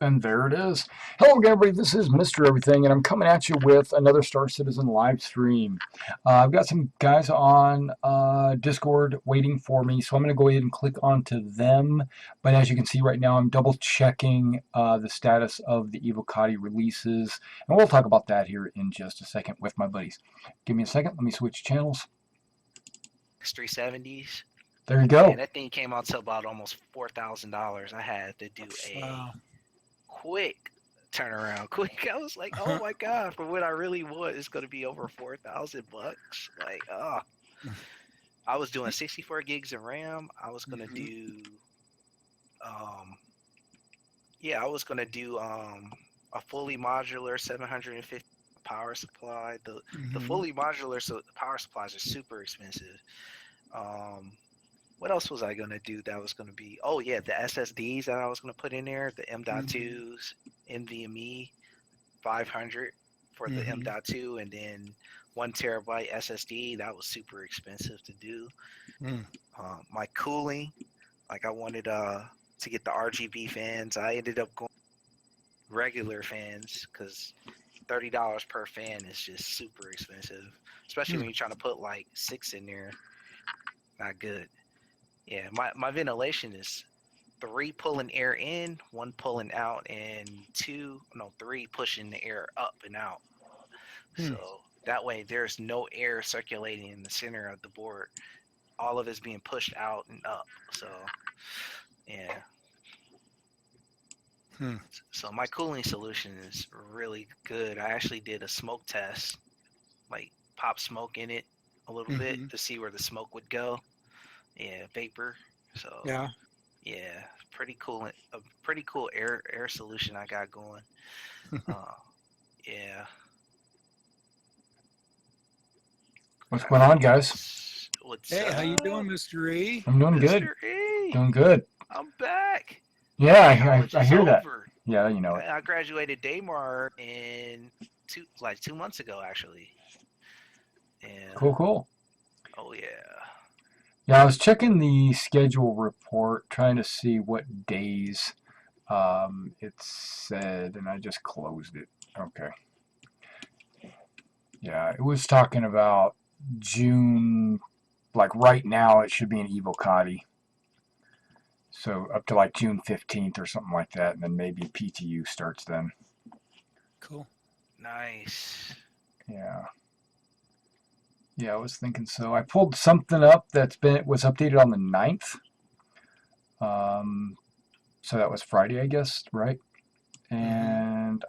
And there it is. Hello, everybody. This is Mr. Everything, and I'm coming at you with another Star Citizen live stream. I've got some guys on Discord waiting for me, so I'm going to go ahead and click onto them. But as you can see right now, I'm double checking the status of the Evocati releases, and we'll talk about that here in just a second with my buddies. Give me a second. Let me switch channels. X370s. There you go. And that thing came out to about almost $4,000. I had to do a quick turnaround. Quick. I was like, oh my god, for what I really want, it's gonna be over $4,000. Like, oh. I was doing 64 gigs of RAM. I was gonna do, I was gonna do a fully modular 750 power supply. The fully modular power supplies are super expensive. What else was I gonna do that was gonna be? Oh yeah, the SSDs that I was gonna put in there, the M.2s, NVMe 500 for the M.2, and then 1 terabyte SSD. That was super expensive to do. My cooling, like I wanted to get the RGB fans. I ended up going regular fans because $30 per fan is just super expensive, especially when you're trying to put like 6 in there. Not good. Yeah, my ventilation is 3 pulling air in, 1 pulling out, and 3 pushing the air up and out. So that way there's no air circulating in the center of the board. All of it's being pushed out and up. So, yeah. So my cooling solution is really good. I actually did a smoke test, like pop smoke in it a little bit to see where the smoke would go. Yeah, vapor. So yeah, pretty cool. A pretty cool air solution I got going. Yeah. What's going on, guys? What's Hey, up? how you doing, Mr. E? I'm doing good. Mr. E. Doing good. I'm back. Yeah, I hear over. that. Yeah, you know it. I graduated Daymar in 2 months ago, actually. Yeah. Cool. Oh yeah. Yeah, I was checking the schedule report, trying to see what days it said, and I just closed it. Okay. Yeah, it was talking about June, like right now it should be an Evocati. So up to like June 15th or something like that, and then maybe PTU starts then. Cool. Nice. Yeah. Yeah, I was thinking so. I pulled something up was updated on the 9th. So that was Friday, I guess, right? And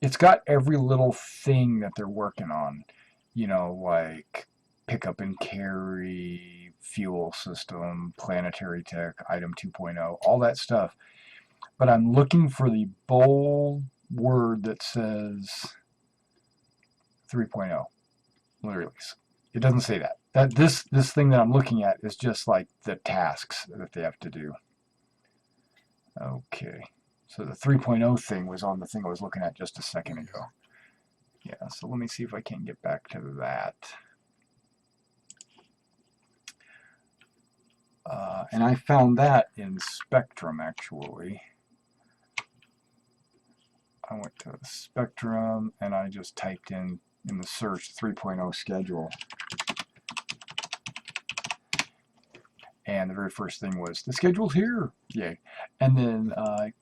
it's got every little thing that they're working on. You know, like pickup and carry, fuel system, planetary tech, item 2.0, all that stuff. But I'm looking for the bold word that says 3.0 release. It doesn't say that. This thing that I'm looking at is just like the tasks that they have to do. Okay. So the 3.0 thing was on the thing I was looking at just a second ago. Yeah, so let me see if I can get back to that. And I found that in Spectrum, actually. I went to Spectrum and I just typed in the search 3.0 schedule. And the very first thing was, the schedule's here. Yay. And then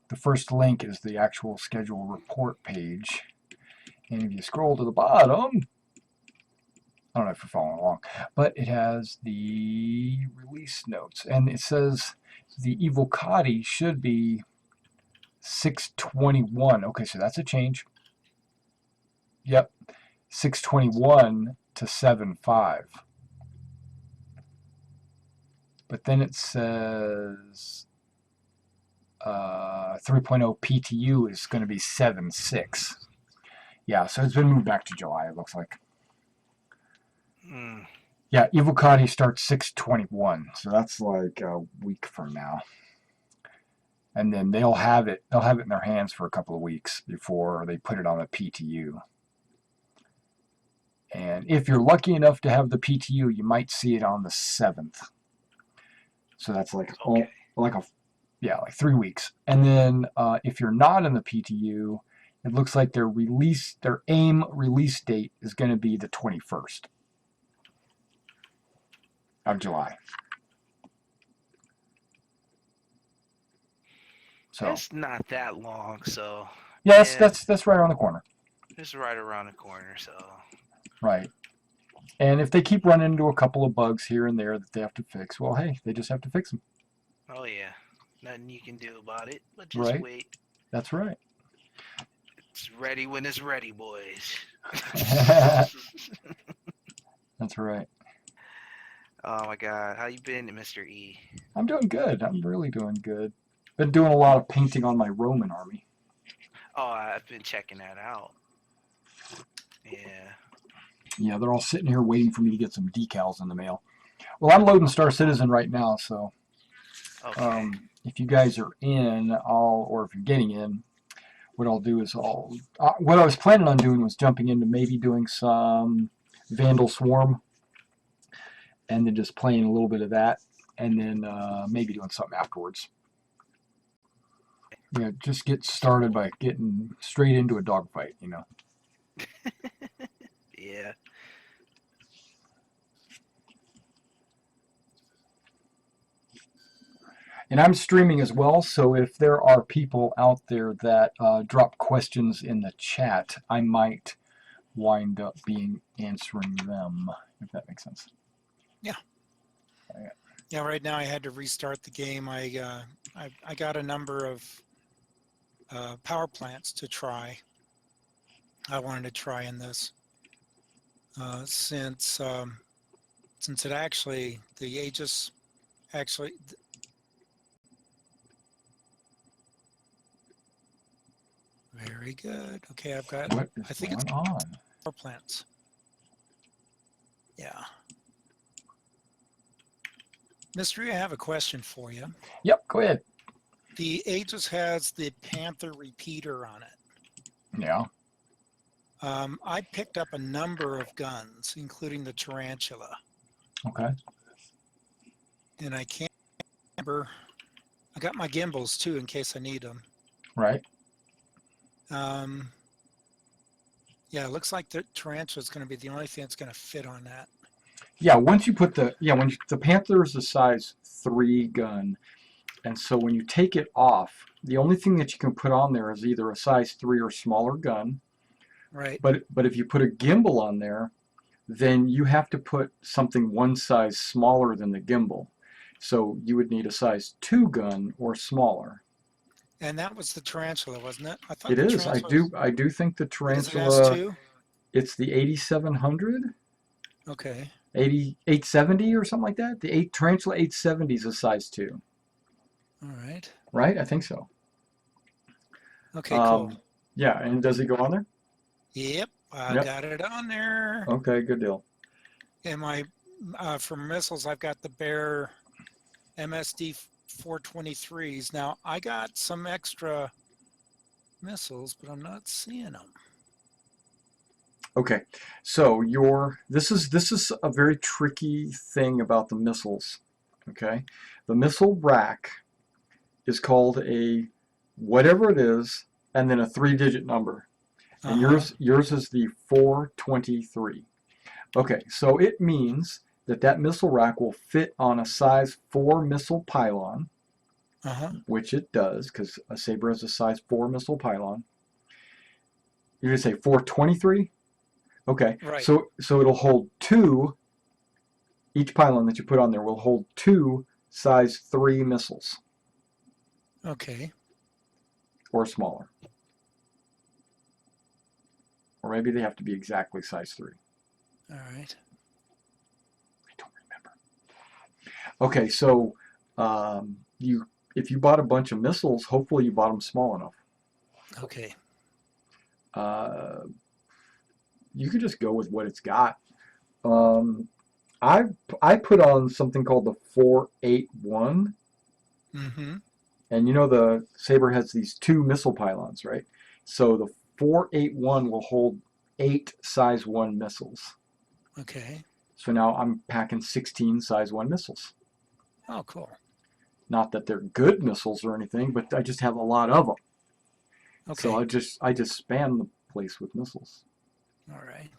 the first link is the actual schedule report page. And if you scroll to the bottom, I don't know if you're following along, but it has the release notes. And it says the Evocati should be 621. Okay, so that's a change. Yep. 621 to 7.5. But then it says 3.0 PTU is going to be 7.6. Yeah, so it's been moved back to July, it looks like. Yeah, Evocati starts 6/21, so that's like a week from now. And then they'll have it in their hands for a couple of weeks before they put it on the PTU. And if you're lucky enough to have the PTU, you might see it on the 7th. So that's like Yeah, like 3 weeks. And then if you're not in the PTU, it looks like their AIM release date is going to be the 21st of July. So It's not that long, so yeah, yeah, that's right around the corner. it's right around the corner. So Right. And if they keep running into a couple of bugs here and there that they have to fix, well, hey, they just have to fix them. oh yeah, nothing you can do about it, but just Right. wait. That's right. It's ready when it's ready, boys. That's right. Oh my God, how you been, Mr. E? I'm doing good. I'm really doing good. Been doing a lot of painting on my Roman army. Oh, I've been checking that out. Yeah. Yeah, they're all sitting here waiting for me to get some decals in the mail. Well, I'm loading Star Citizen right now, so Okay. if you guys are in, or if you're getting in, what I'll do is what I was planning on doing was jumping into maybe doing some Vandal Swarm, and then just playing a little bit of that, and then maybe doing something afterwards. Yeah, just get started by getting straight into a dogfight, you know. Yeah. And I'm streaming as well, so if there are people out there that drop questions in the chat, I might wind up answering them, if that makes sense. Yeah. Yeah. Yeah. Right now, I had to restart the game. I got a number of power plants to try. I wanted to try in this since it actually the Aegis actually. Very good. Okay, I've got. What is I think going it's on? power plants. Yeah. Mystery, I have a question for you. Yep, go ahead. The Aegis has the Panther repeater on it. Yeah. I picked up a number of guns, including the Tarantula, Okay. and I can't remember. I got my gimbals too, in case I need them. Right. Yeah, it looks like the Tarantula is going to be the only thing that's going to fit on that. Yeah, once you put the Panther is a size 3 gun, and so when you take it off, the only thing that you can put on there is either a size 3 or smaller gun. Right. But if you put a gimbal on there, then you have to put something one size smaller than the gimbal. So you would need a size 2 gun or smaller. And that was the Tarantula, wasn't it? I thought It the is. Tarantula. I do think the Is it Tarantula. S2? It's the 8700, Okay. 870 or something like that. The Tarantula 870 is a size 2. All right. Right? I think so. Okay, cool. Yeah, and does it go on there? Yep, I Yep. got it on there. Okay, good deal. And my for missiles, I've got the Bear MSD 423s. Now I got some extra missiles, but I'm not seeing them. Okay, so this is a very tricky thing about the missiles. Okay, the missile rack is called a whatever it is, and then a 3-digit number, and yours is the 423. Okay, so it means that missile rack will fit on a size 4 missile pylon, which it does because a Saber has a size 4 missile pylon. You're gonna say 423. Okay, Right. so it'll hold 2. Each pylon that you put on there will hold 2 size 3 missiles. Okay. Or smaller. Or maybe they have to be exactly size 3. All right. I don't remember. Okay, so if you bought a bunch of missiles, hopefully you bought them small enough. Okay. You could just go with what it's got. I put on something called the 481. And you know the Saber has these 2 missile pylons, right? So the 481 will hold 8 size 1 missiles. Okay. So now I'm packing 16 size 1 missiles. Oh, cool. Not that they're good missiles or anything, but I just have a lot of them. Okay. So I just span the place with missiles. All right.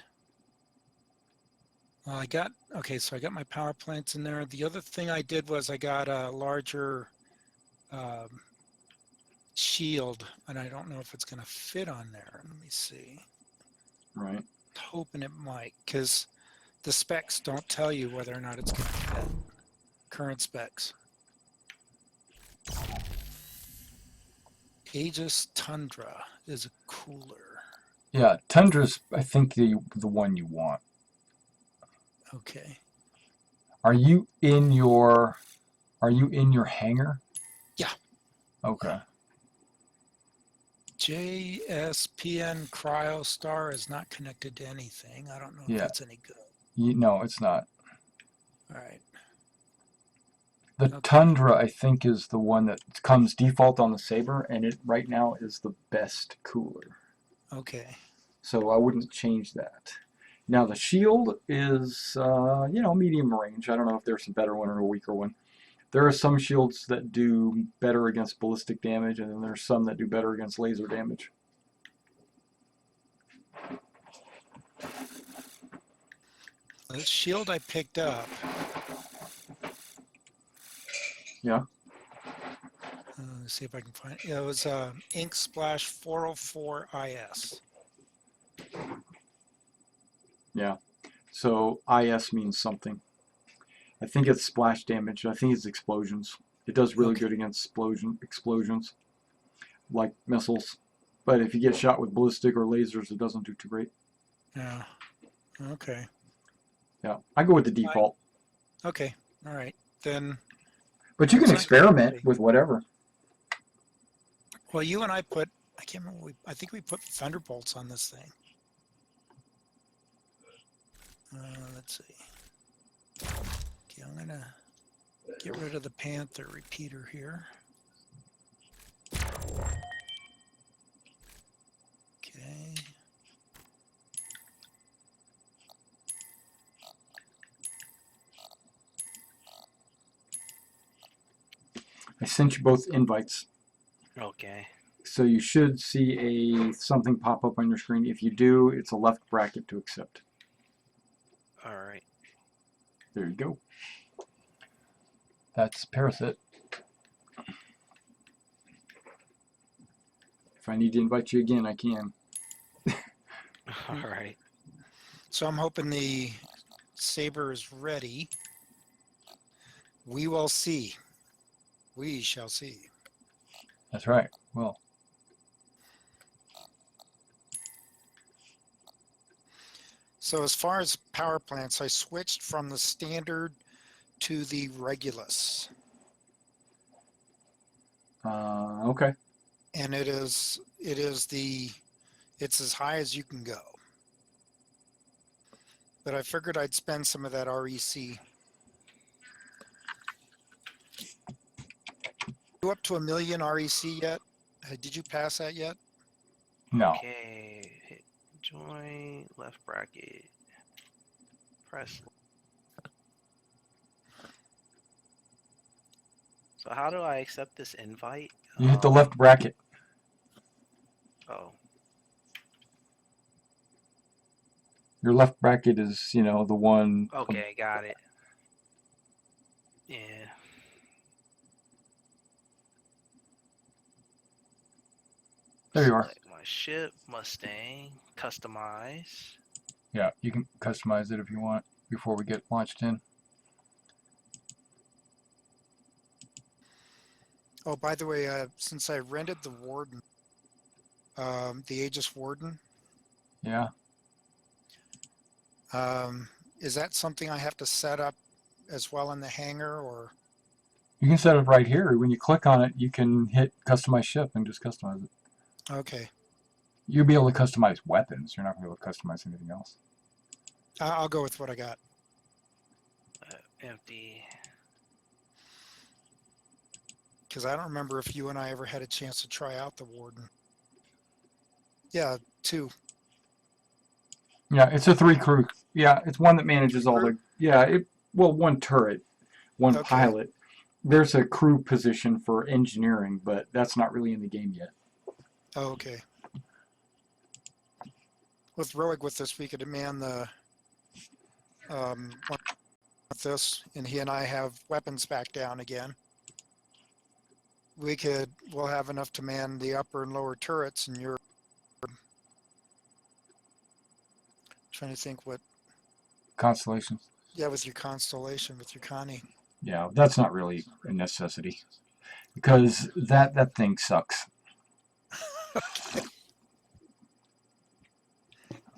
Well, so I got my power plants in there. The other thing I did was I got a larger shield, and I don't know if it's going to fit on there. Let me see. Right. Hoping it might, because the specs don't tell you whether or not it's going to fit. Current specs. Aegis Tundra is a cooler. Yeah, Tundra's I think the one you want. Okay. Are you in your hangar? Yeah. Okay. JSPN Cryostar is not connected to anything. I don't know if Yeah. that's any good. No, it's not. All right. The Okay. Tundra, I think, is the one that comes default on the Saber, and it right now is the best cooler. Okay. So I wouldn't change that. Now the Shield is, medium range. I don't know if there's a better one or a weaker one. There are some shields that do better against ballistic damage, and then there's some that do better against laser damage. The shield I picked up. Yeah. Let's see if I can find it. Yeah, it was Ink Splash 404 IS. Yeah. So IS means something. I think it's splash damage. I think it's explosions. It does really good against explosions, like missiles. But if you get shot with ballistic or lasers, it doesn't do too great. Yeah. Okay. Yeah. I go with the default. Okay. All right. Then. But you can experiment with whatever. Well, you and I can't remember, I think we put Thunderbolts on this thing. Let's see. Okay, I'm going to get rid of the Panther repeater here. Okay. I sent you both invites. Okay. So you should see something pop up on your screen. If you do, it's a left bracket to accept. All right. There you go. That's Parasite. If I need to invite you again, I can. All right. So I'm hoping the Saber is ready. We will see. We shall see. That's right. Well. So as far as power plants, I switched from the standard to the Regulus. Okay. And it's as high as you can go. But I figured I'd spend some of that REC. You up to 1 million REC yet? Did you pass that yet? No. Okay. Hit join left bracket. Press. So how do I accept this invite? You hit the left bracket. Oh. Your left bracket is, the one. Okay, got it. Yeah. There you are. Select my ship, Mustang, customize. Yeah, you can customize it if you want before we get launched in. Oh, by the way, since I rented the Warden, the Aegis Warden. Yeah. Is that something I have to set up as well in the hangar, or? You can set it right here. When you click on it, you can hit customize ship and just customize it. Okay. You'll be able to customize weapons. You're not going to be able to customize anything else. I'll go with what I got. Empty. Because I don't remember if you and I ever had a chance to try out the Warden. Yeah, 2. Yeah, it's a 3 crew. Yeah, it's one that manages all the. Yeah, one turret, one pilot, There's a crew position for engineering, but that's not really in the game yet. Oh, okay. With Roig with this, we could demand the with this, and he and I have weapons back down again. We'll have enough to man the upper and lower turrets, and you're trying to think what. Constellations. Yeah, with your constellation, with your Connie. Yeah, that's not really a necessity because that thing sucks.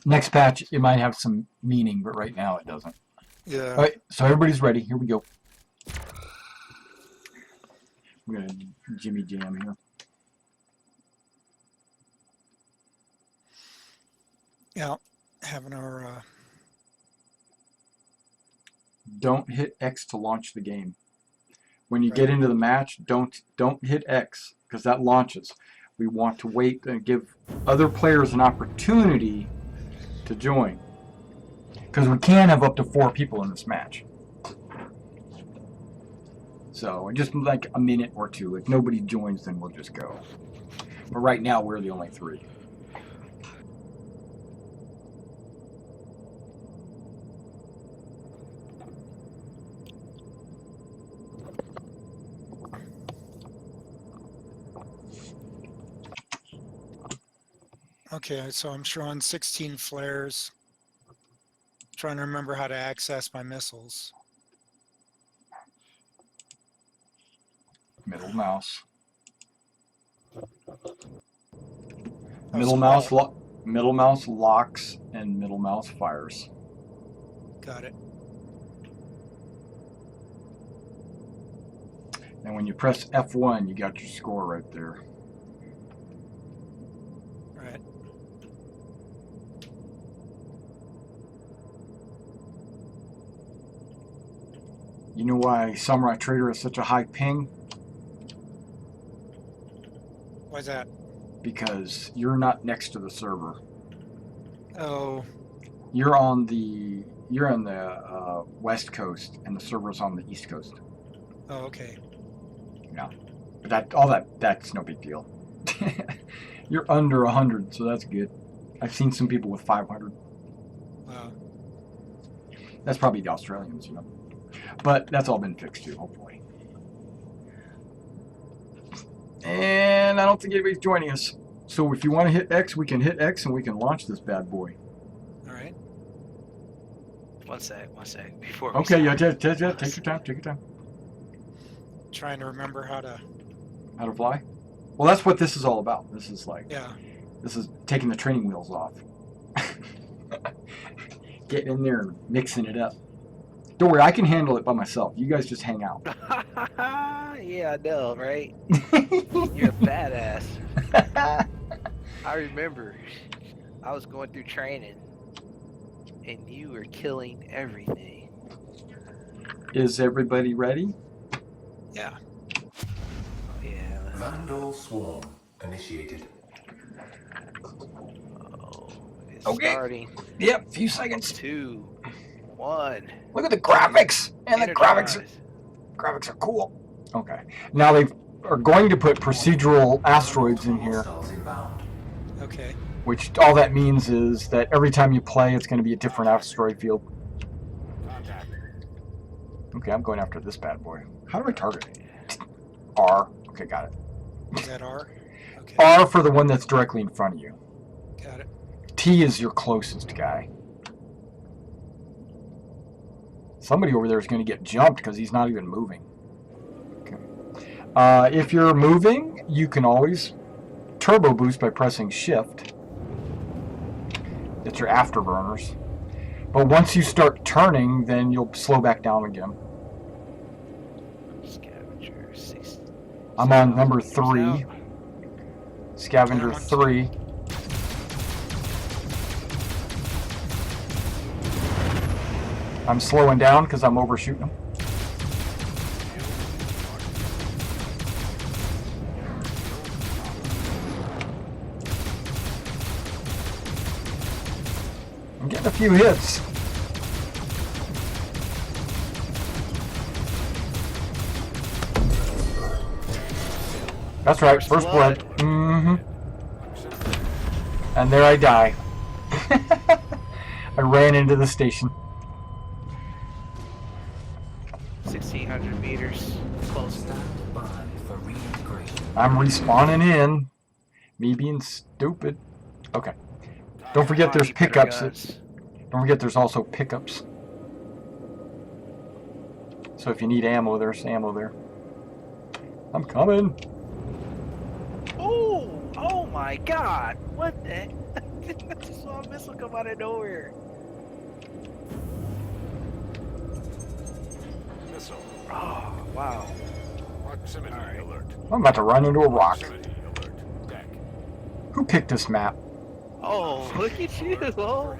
Next patch, it might have some meaning, but right now it doesn't. Yeah. All right, so everybody's ready. Here we go. We're gonna Jimmy Jam here. Yeah, having our. Don't hit X to launch the game. When you get into the match, don't hit X because that launches. We want to wait and give other players an opportunity to join because we can have up to 4 people in this match. So just like a minute or 2. If nobody joins, then we'll just go. But right now, we're the only 3. Okay, so I'm showing 16 flares. Trying to remember how to access my missiles. Middle mouse. Oh, Middle so mouse middle mouse locks and middle mouse fires. Got it. And when you press F1, you got your score right there. Right. You know why Samurai Trader has such a high ping? Why's that? Because you're not next to the server. Oh. You're on the West Coast, and the server's on the East Coast. Oh, okay. Yeah, but that's no big deal. You're under 100, so that's good. I've seen some people with 500. Wow. That's probably the Australians, you know. But that's all been fixed too, hopefully. And I don't think anybody's joining us. So if you want to hit X, we can hit X and we can launch this bad boy. All right. One sec. Before we Okay, yeah, start. take your time. Trying to remember how to. How to fly? Well, that's what this is all about. This is like, Yeah. this is taking the training wheels off. Getting in there and mixing it up. Don't worry, I can handle it by myself. You guys just hang out. Yeah, I know, right? You're a badass. I remember I was going through training and you were killing everything. Is everybody ready? Yeah. Yeah. Vandal Swarm initiated. Oh, it's Okay. starting. Yep, few seconds. 2, 1. Look at the graphics, and the graphics are cool. Okay, now they are going to put procedural asteroids in here, Hostiles inbound. Okay. which all that means is that every time you play, it's going to be a different asteroid field. Okay, I'm going after this bad boy. How do I target it? R. Okay, got it. Is that R? Okay. R for the one that's directly in front of you. Got it. T is your closest guy. Somebody over there is going to get jumped because he's not even moving. Okay. If you're moving, you can always turbo boost by pressing shift. It's your afterburners. But once you start turning, then you'll slow back down again. Scavenger 6. I'm on number 3. Scavenger 3. I'm slowing down because I'm overshooting them. I'm getting a few hits. That's right, first blood. Mm-hmm. And there I die. I ran into the station. 1,600 meters. Close. Stand by for reintegration. I'm respawning in. Me being stupid. Okay. Don't forget there's pickups. Don't forget there's also pickups. So if you need ammo, there's ammo there. I'm coming. Oh! Oh my god! What the heck? I just saw a missile come out of nowhere. Missile. Oh, wow. Proximity Alright. alert. I'm about to run into a rock. Proximity alert. Deck. Who picked this map? Oh, look at you! Oh,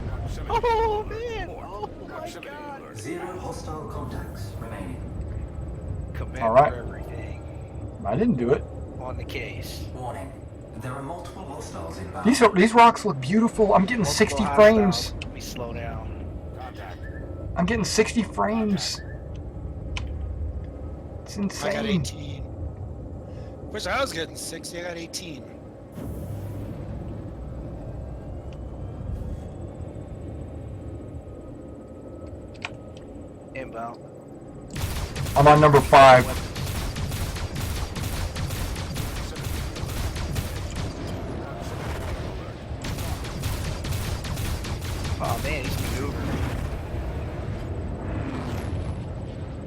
Proximity oh alert. man! Report. Oh my Proximity god! alert. 0 hostile contacts remaining. Commander Alright. everything I didn't do it. on the case. Warning. There are multiple hostiles inbound. These rocks look beautiful. I'm getting Multiple 60 hostiles. frames. Let me slow down. Contact. I'm getting 60 frames. It's I got insane. 18. Wish I was getting 60. I got 18. Inbound. I'm on number 5. Oh man, he's maneuvering.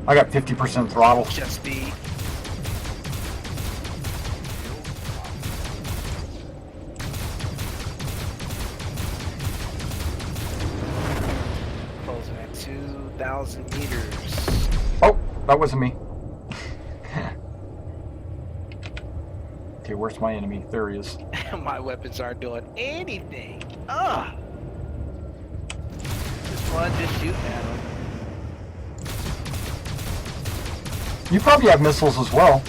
I got 50% throttle. Just speed. Closing at 2,000 meters. Oh, that wasn't me. Okay, where's my enemy? There he is. My weapons aren't doing anything. Ugh. Just fun just shooting at him. You probably have missiles as well.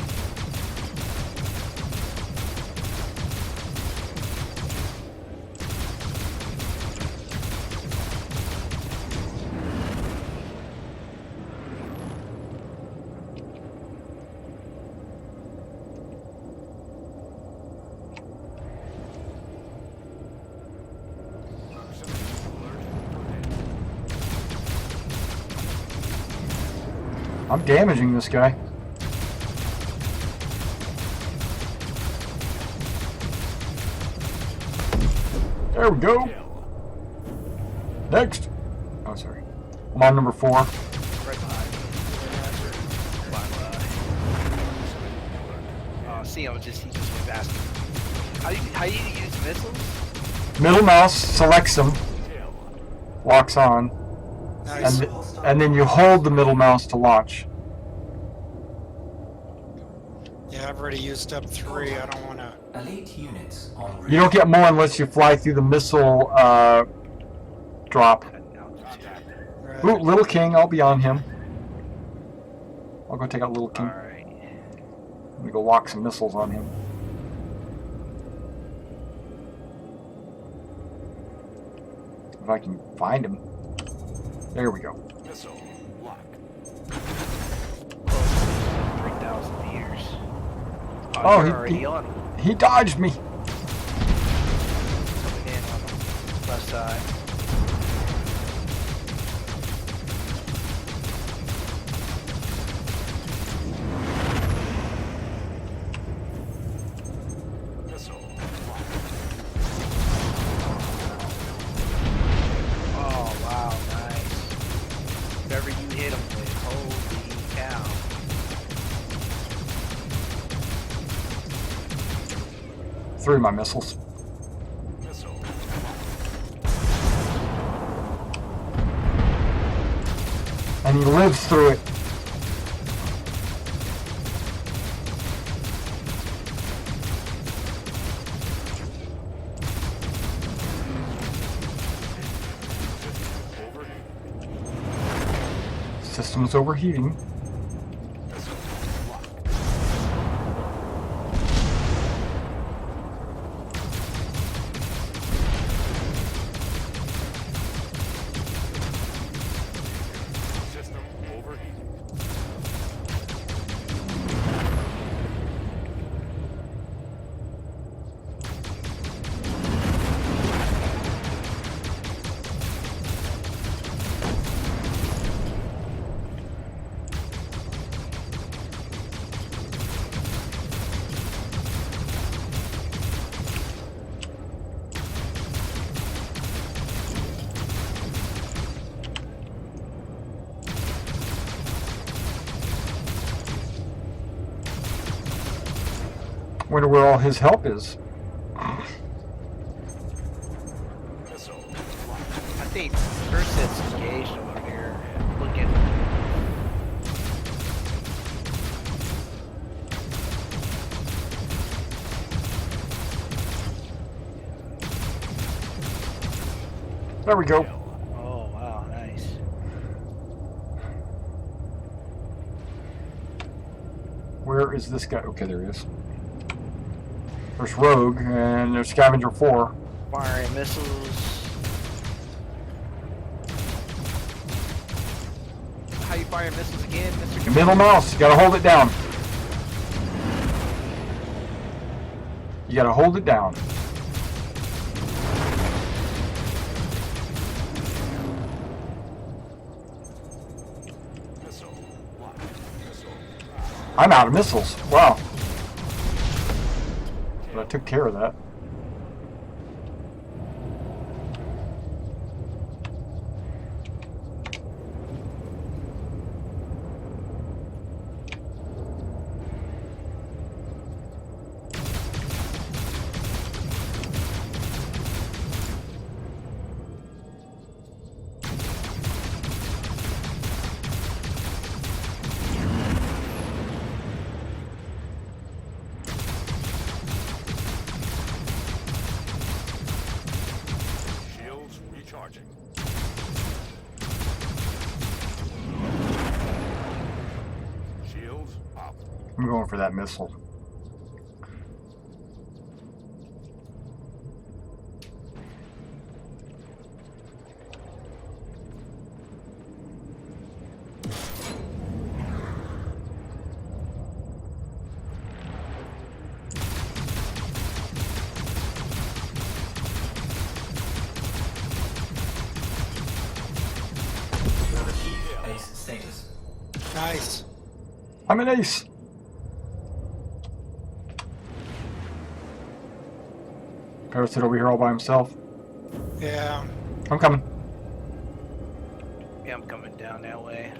I'm damaging this guy. There we go. Next. Oh, sorry. I'm on number 4. Right behind me. Bye. See, he just went faster. How do you use missiles? Middle mouse selects them, locks on, Nice. and then you hold the middle mouse to launch. Yeah, I've already used up 3. I don't want to. Elite units en route. You don't get more unless you fly through the missile drop. Ooh, Little King, I'll be on him. I'll go take out Little King. Alright. Let me go lock some missiles on him. If I can find him. There we go. Missile. Lock. 3,000 meters. Oh, you're already on him. He dodged me. Coming in on him. Left side. Missile. Oh, wow, nice. Whatever you hit him with, holy cow. Threw my missiles. Missile. And he lives through it. System's overheating. Missile. Lock. System overheating. Wonder where all his help is. Missile. I think first set's engaged over here. Looking. There we go. Oh wow, nice. Where is this guy? Okay, there he is. There's Rogue, and there's Scavenger 4. Firing missiles. How you fire missiles again, Mr. Commander? Middle mouse, you gotta hold it down. You gotta hold it down. Missile. Locked. Missile. I'm out of missiles. Wow. But I took care of that. Shields recharging. Shields up. I'm going for that missile. You have achieved ace status. Nice. I'm an ace. Parasite over here all by himself. Yeah. I'm coming. Yeah, I'm coming down that way.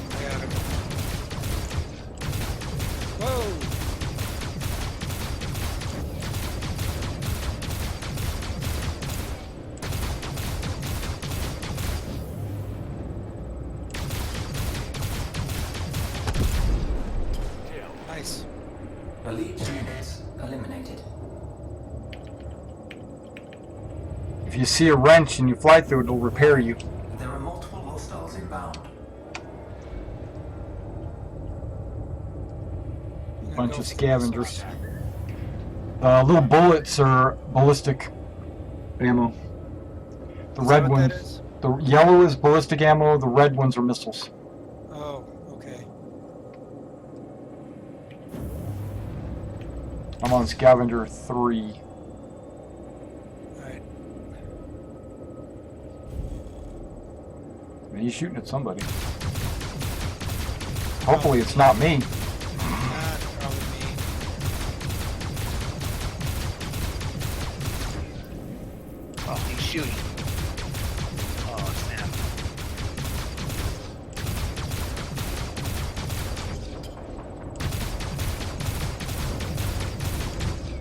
I got him. Whoa. Kill. Nice. Elite units eliminated. If you see a wrench and you fly through it, it'll repair you. There are multiple hostiles inbound. I'm gonna Bunch go of for the scavengers. missiles. Little bullets are ballistic ammo. The Is that red what ones, that is? the yellow is ballistic ammo. The red ones are missiles. Oh, okay. I'm on Scavenger 3. Alright. He's shooting at somebody. Hopefully it's not me. That's probably me. Oh, he's shooting. Oh snap!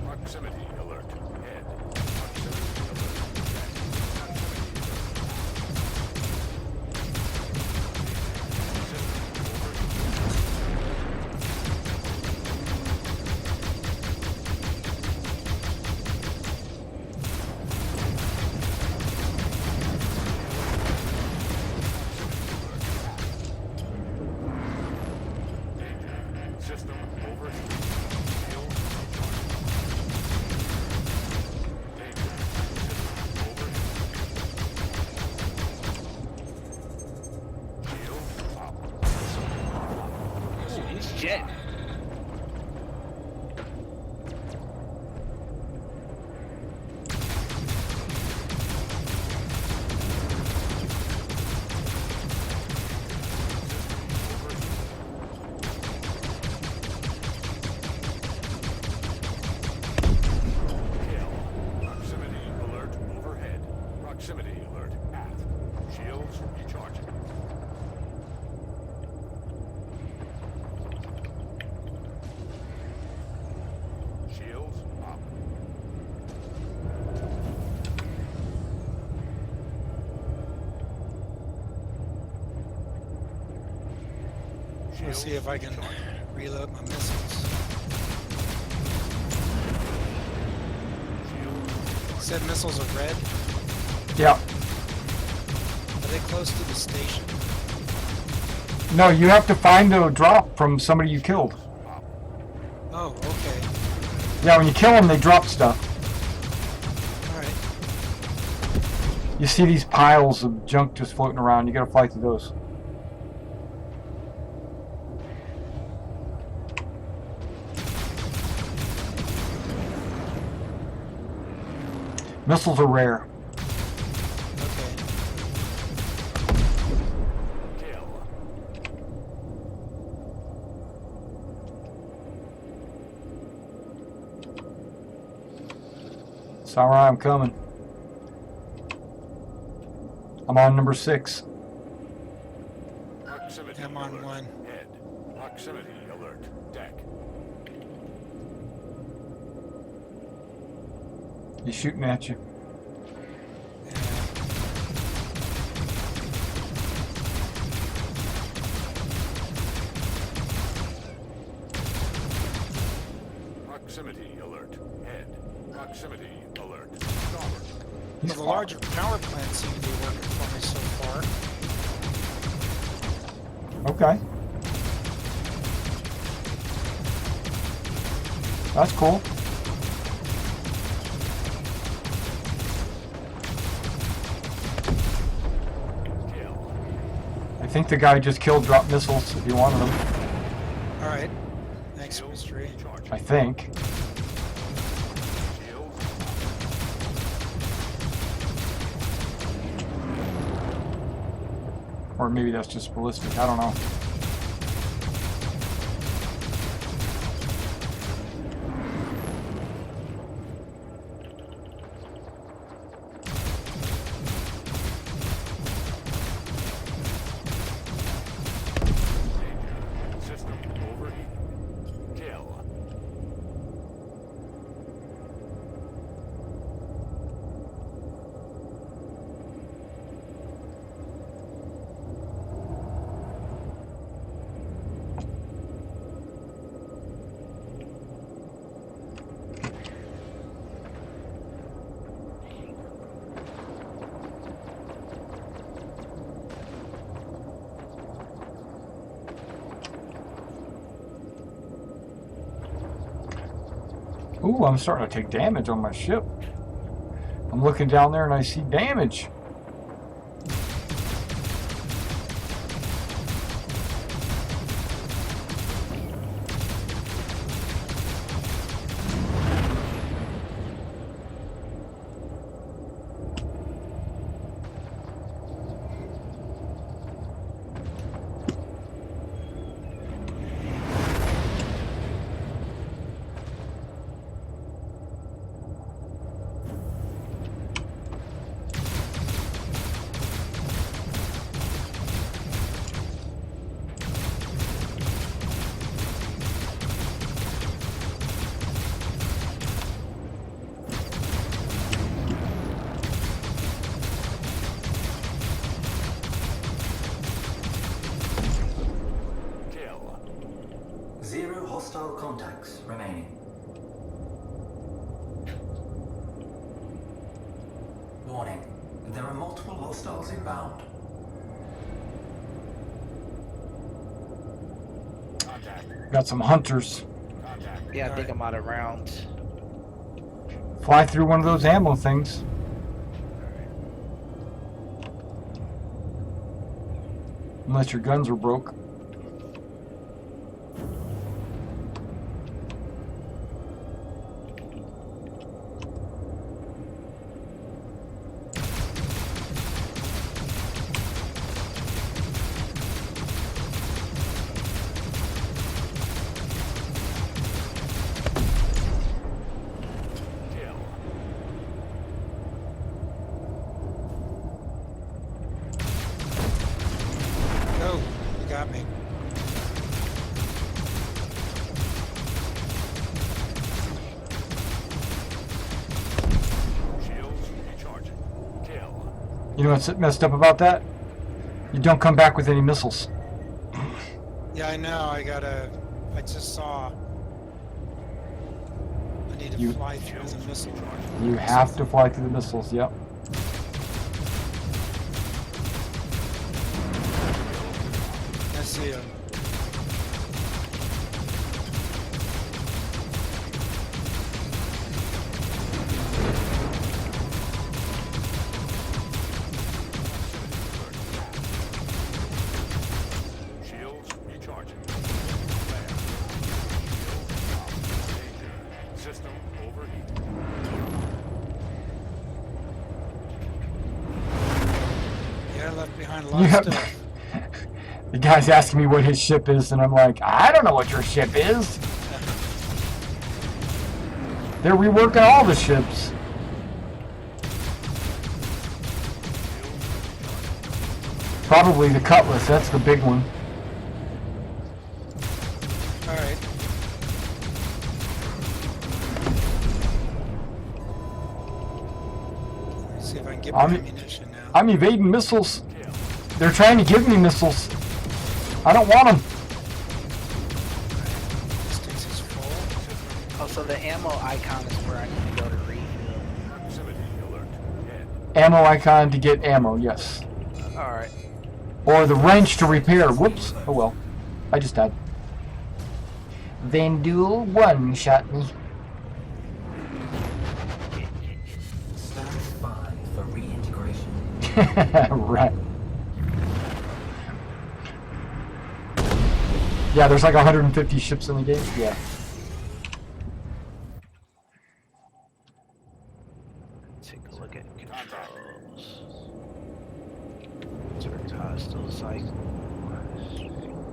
Proximity alert. Head. Proximity alert. System over. Shield recharging. Danger. System over. Shield up. Missile. Oh, he's jet. Kill. Let's see if I can reload my missiles. You said missiles are red? Yeah. Are they close to the station? No, you have to find a drop from somebody you killed. Oh, okay. Yeah, when you kill them, they drop stuff. Alright. You see these piles of junk just floating around. You gotta fly through those. Missiles are rare. Okay. Kill. Samurai, I'm coming. I'm on number 6. Proximity I'm on alert. 1. Head. Proximity alert. Deck. He's shooting at you. Yeah. Proximity alert. Head. Proximity alert. Starboard. He's Well, the larger power plants seem to be working for me so far. Okay. That's cool. Kill. I think the guy just killed drop missiles if you wanted them. Alright. Thanks, Shields mystery. recharging. I think. Shields. Or maybe that's just ballistic. I don't know. Danger. System overheating. Kill. Ooh, I'm starting to take damage on my ship. I'm looking down there and I see damage. Kill. 0 hostile contacts remaining. Warning. There are multiple hostiles inbound. Contact. Got some hunters. Contact. Yeah, I think I'm out of rounds. Fly through one of those ammo things. Unless your guns are broke. Kill. Oh, you got me. Shields recharging. Kill. You know what's messed up about that? You don't come back with any missiles. Yeah, I I know. I just saw. I need to fly through the missile. You have to fly through the missiles. Yep. I see him. Shields recharging. Flare. Danger. System overheating. Yeah, I left behind a lot of stuff. The guy's asking me what his ship is, and I'm like, I don't know what your ship is. They're reworking all the ships. Probably the Cutlass, that's the big one. All right. Let's see if I can get my ammunition now. I'm evading missiles. They're trying to give me missiles. I don't want them. Distance is full. Oh, so the ammo icon is where I need to go to refill. Proximity alert. Head. Ammo icon to get ammo, yes. All right. Or the wrench to repair. Whoops. Oh well. I just died. Vandul one shot me. Stand by for reintegration. Right. Yeah, there's like 150 ships in the game. Yeah. Take a look at controls. Turret hostile cycle.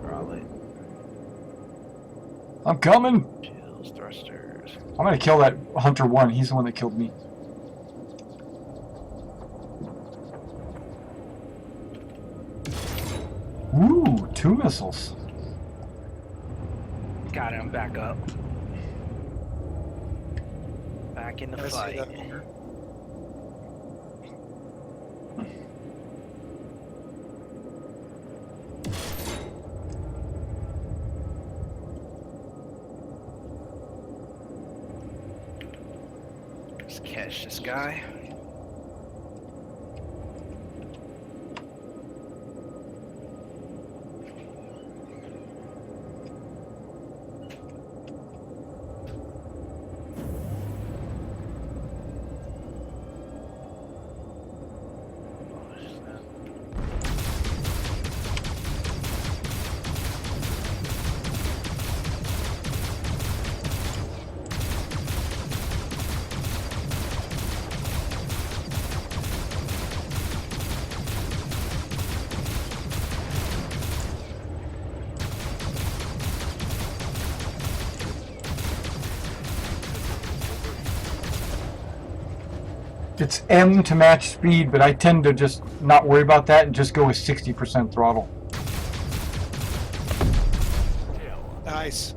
Probably. I'm coming. Shields, thrusters. I'm gonna kill that Hunter 1. He's the one that killed me. Ooh, 2 missiles. Got him. Back up. Back in the I see fight. that one. Let's catch this guy. It's M to match speed, but I tend to just not worry about that and just go with 60% throttle. Kill. Nice.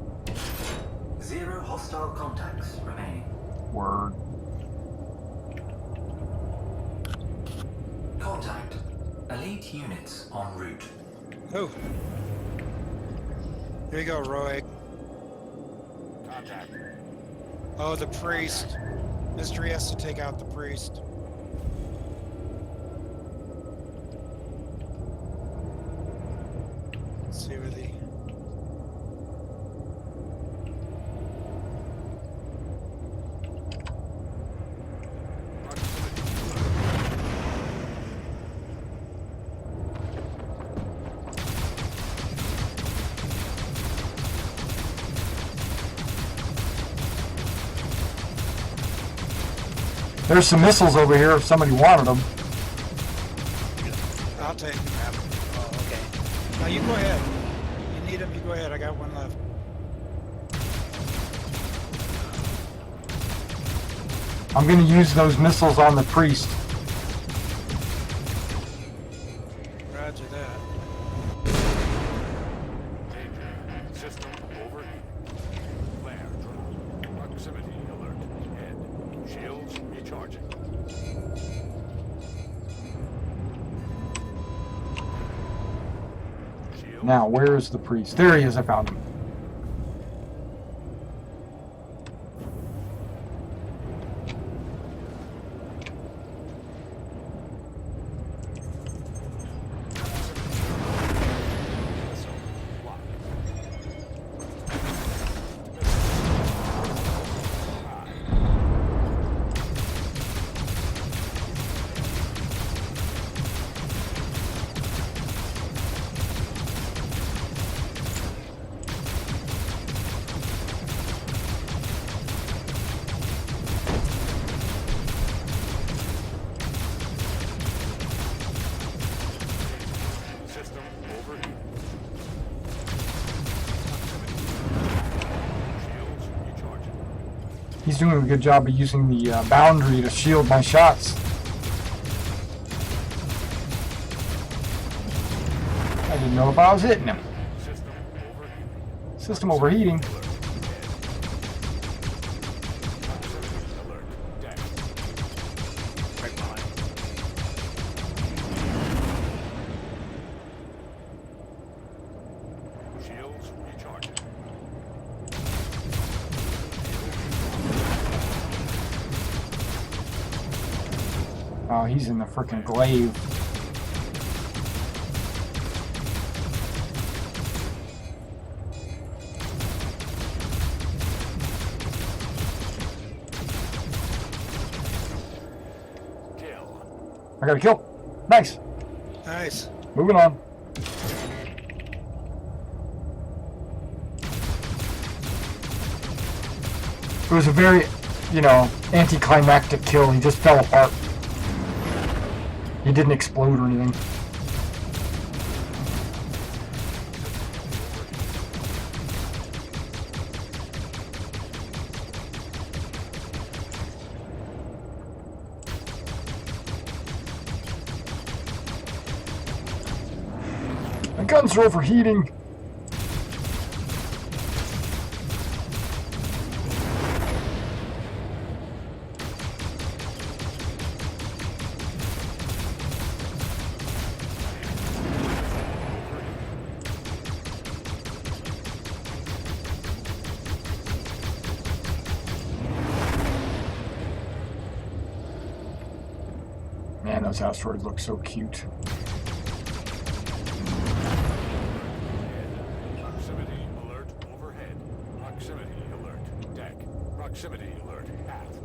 0 hostile contacts remaining. Word. Contact. Elite units en route. Oh. Here you go, Roy. Contact. Oh, the priest. Mystery has to take out the priest. Let's see where the... There's some missiles over here if somebody wanted them. I'll take them. Oh, okay. No, you go ahead. You need them, you go ahead. I got one left. I'm going to use those missiles on the priest. Roger that. Danger. System overheating. Flare drone. Proximity alert. Head. Shields recharging. Shields Now, where is the priest? There he is. I found him. System overheating. Shields recharging. He's doing a good job of using the boundary to shield my shots. I didn't know if I was hitting him. System overheating. System overheating. Proximity alert. Deck. Right behind. Shields recharging. Oh, he's in the frickin' glaive. Kill. I got a kill. Nice. Nice. Moving on. It was a very, anticlimactic kill. He just fell apart. He didn't explode or anything. My guns are overheating. Man, those asteroids look so cute. Proximity alert overhead. Proximity alert. Deck. Proximity alert. Aft.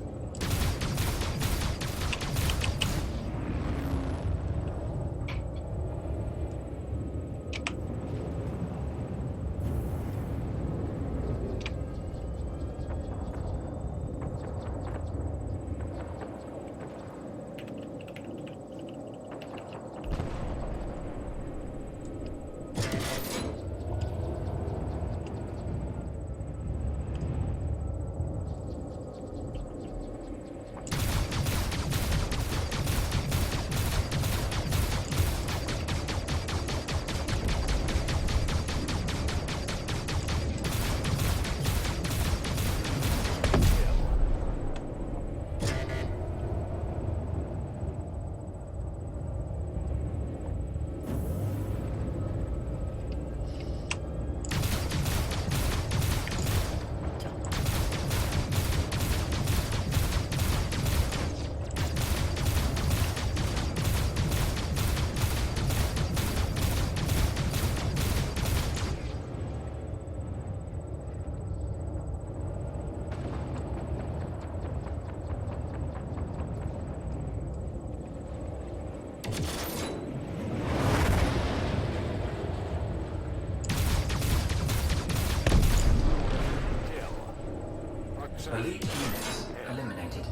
Elite units eliminated.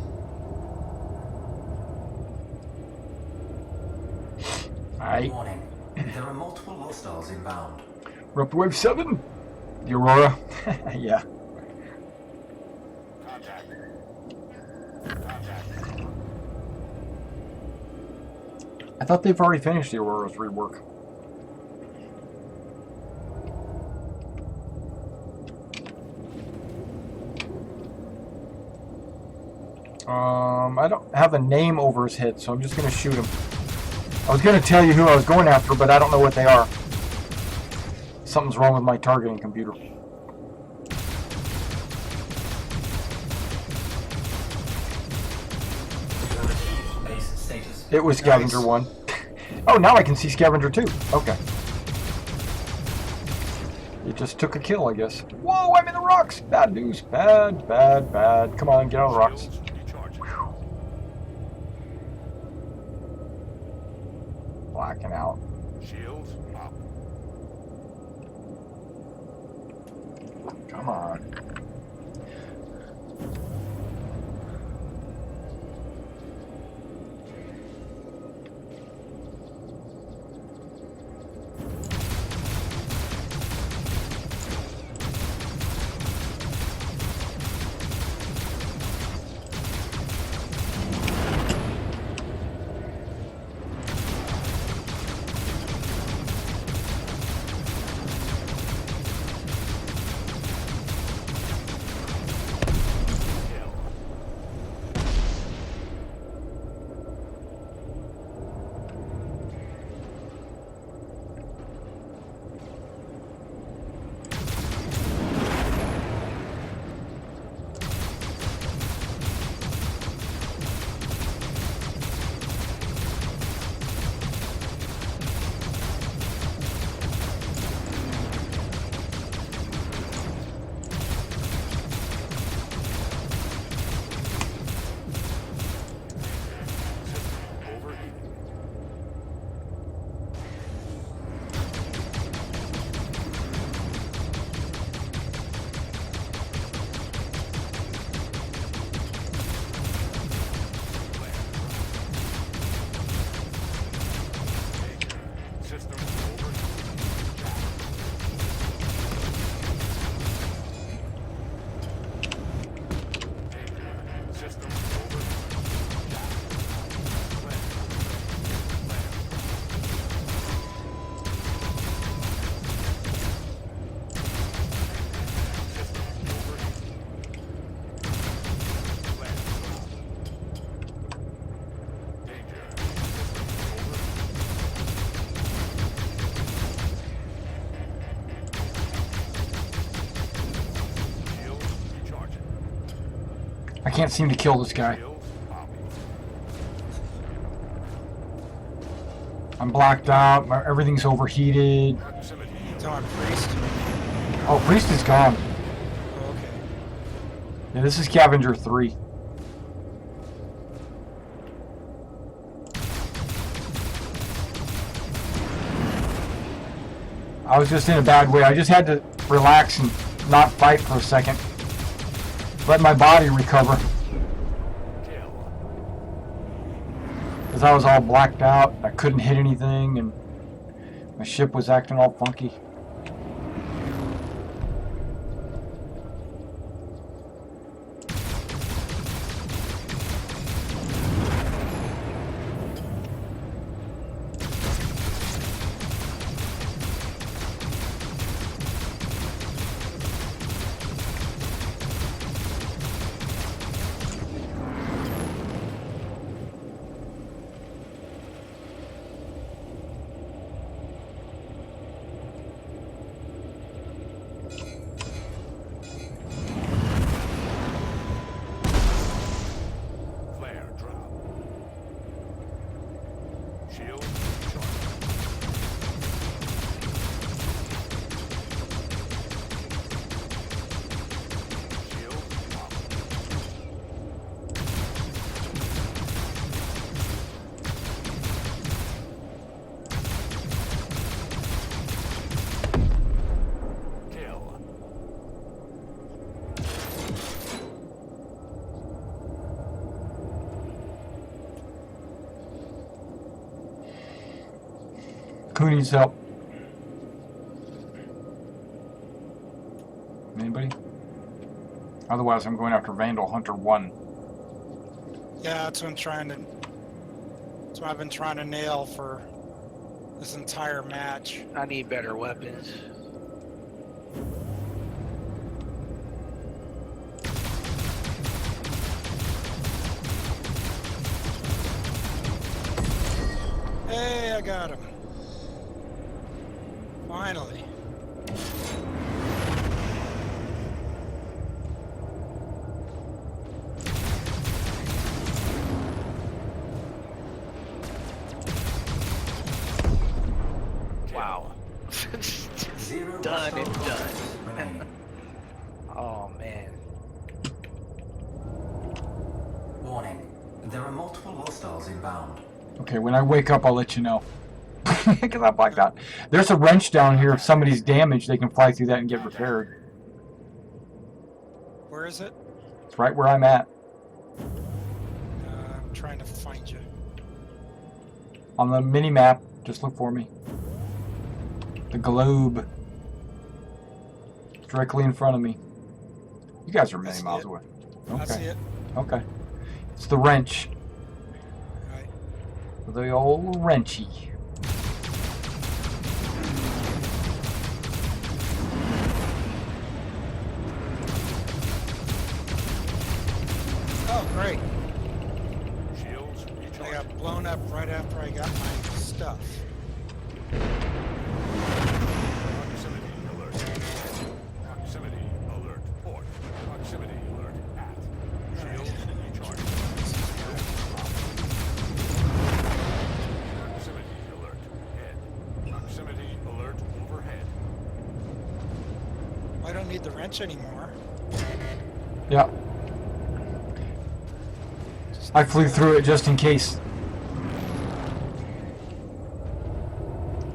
Alright, Warning. There are multiple hostiles inbound. we're up to wave 7. The Aurora. Yeah. Contact. Contact. I thought they've already finished the Aurora's rework. I don't have a name over his head, so I'm just going to shoot him. I was going to tell you who I was going after, but I don't know what they are. Something's wrong with my targeting computer. Base status. It was Scavenger Nice. 1. Oh, now I can see Scavenger 2. Okay. It just took a kill, I guess. Whoa, I'm in the rocks! Bad news. Bad, bad, bad. Come on, get out of the rocks. Shields recharging. Blacking out. Shields up. Come on. Kill. System overheating. System overheating. System I can't seem to kill this guy. I'm blacked out. Everything's overheated. So I'm priest. Oh, Priest is gone. Oh, okay. Yeah, this is Scavenger 3. I was just in a bad way. I just had to relax and not fight for a second. Let my body recover. Because I was all blacked out. I couldn't hit anything and my ship was acting all funky. Flare drop. Shield charged. Shield up. Kill. Who needs help? Anybody? Otherwise, I'm going after Vandal Hunter 1. Yeah, that's what I'm trying to. That's what I've been trying to nail for this entire match. I need better weapons. Hey, I got him. Finally. Oh man. Warning. There are multiple hostiles inbound. Okay, when I wake up, I'll let you know. Because I blacked out. There's a wrench down here. If somebody's damaged, they can fly through that and get repaired. Where is it? It's right where I'm at. I'm trying to find you. On the mini map, just look for me. The globe. Directly in front of me. You guys are many miles away. I see Okay. it. Okay. It's the wrench. Right. The old wrenchy. Oh, great. Shields I recharging. got blown up right after I got my stuff. Proximity alert. Proximity alert. Port. Proximity alert. At. Shields recharging. Proximity alert. Head. Proximity alert overhead. I don't need the wrench anymore. Yeah. I flew through it just in case.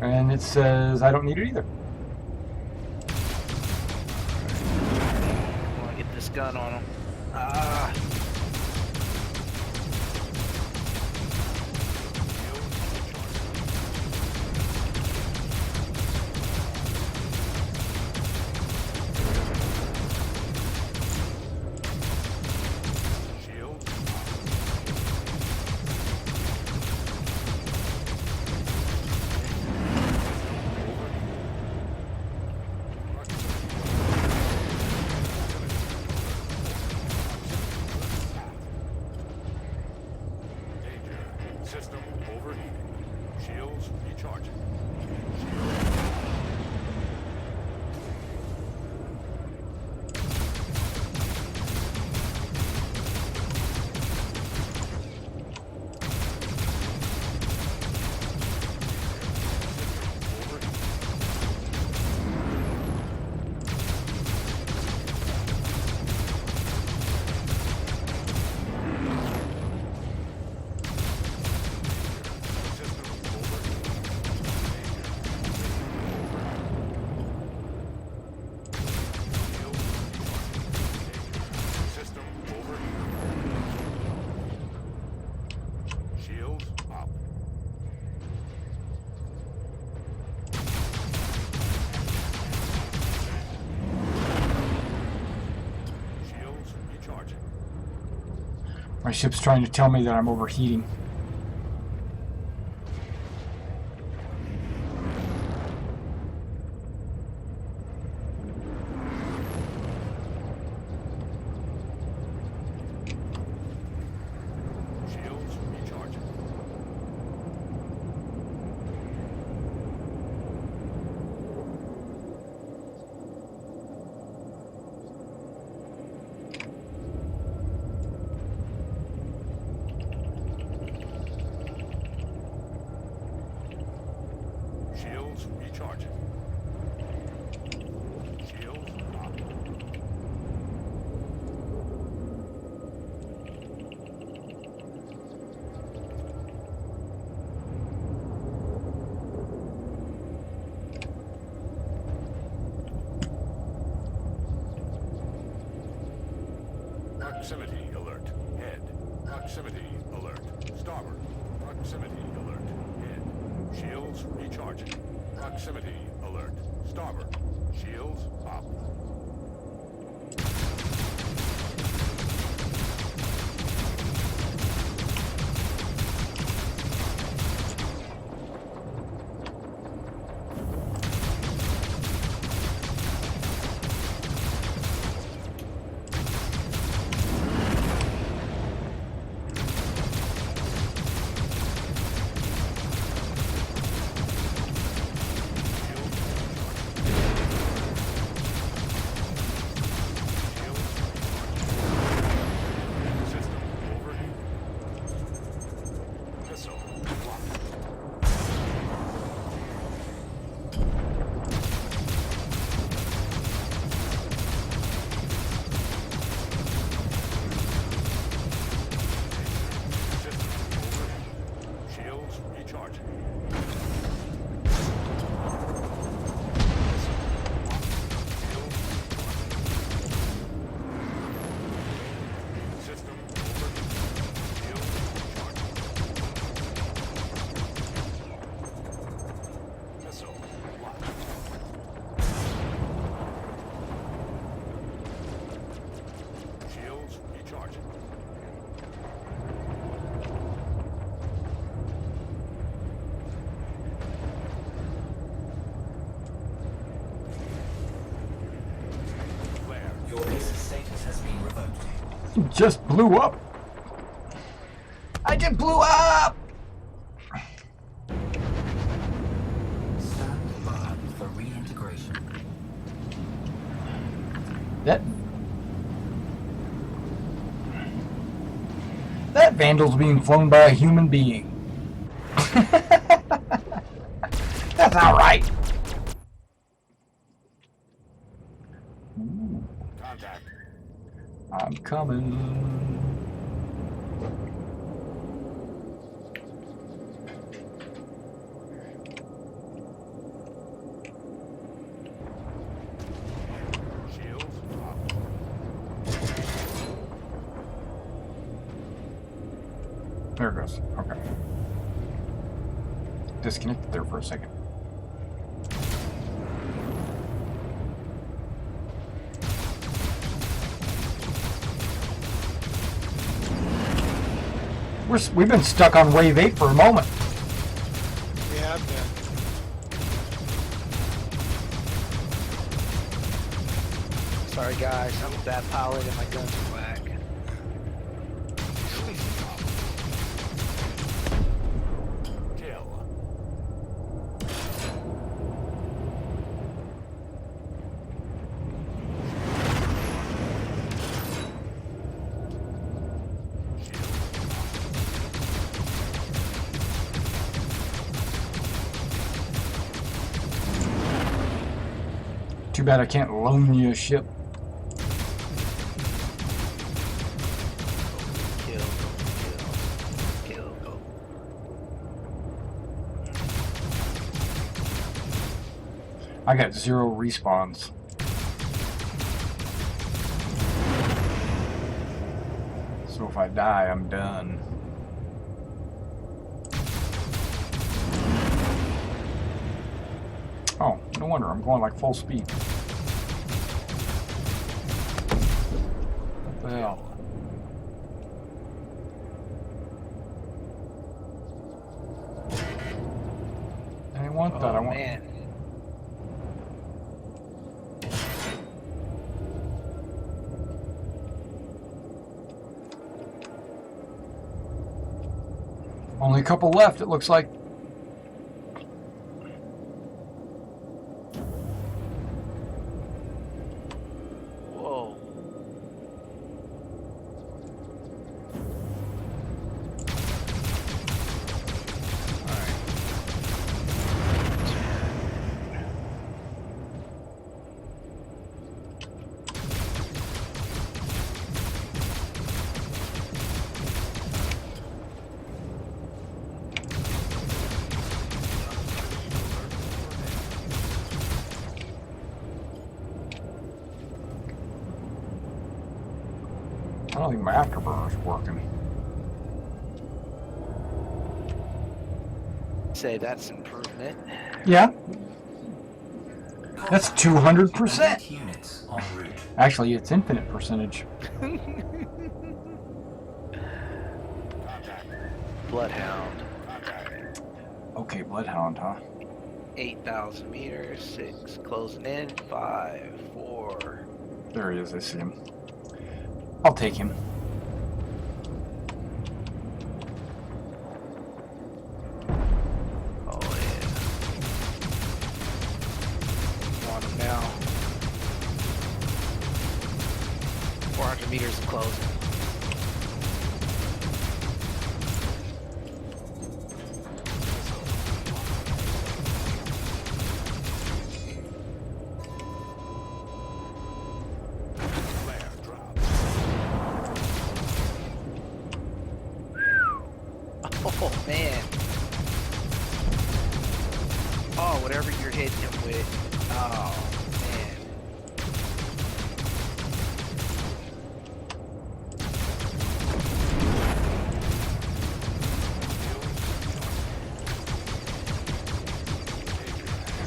And it says I don't need it either. I want to get this gun on him. Ah. Shields recharging. Shields danger. System overheating. Shields recharging. System overheating. Shields up. Shields recharging. My ship's trying to tell me that I'm overheating. Shields recharging. Shields recharging. Shields up. Proximity alert. Head. Proximity alert. Starboard. Proximity alert. Head. Shields recharging. Proximity alert. Starboard. Shields up. Shields recharging. Just blew up. I just blew up. Stand by for reintegration. That Vandal's being flown by a human being. That's not right. Ooh, Contact. I'm coming. Shields up. There it goes. Okay. Disconnected there for a second. We've been stuck on wave 8 for a moment. We have been. Sorry guys, I'm a bad pilot and my guns are whack. Kill. Too bad I can't loan you a ship. Kill, go. I got 0 respawns. So if I die, I'm done. Oh, no wonder I'm going like full speed. What the hell? I didn't want that. I want. Man. Only a couple left, it looks like. Whoa. I don't think my afterburner's working. Say that's improvement. Yeah, that's 200%. Elite units en route. Actually, it's infinite percentage. Bloodhound. Okay, Bloodhound, huh? 8,000 meters, 6, closing in, 5, 4. There he is, I see him. I'll take him. Oh yeah. Want him now. 400 meters to closing. Oh man. Oh, whatever you're hitting him with. Oh man.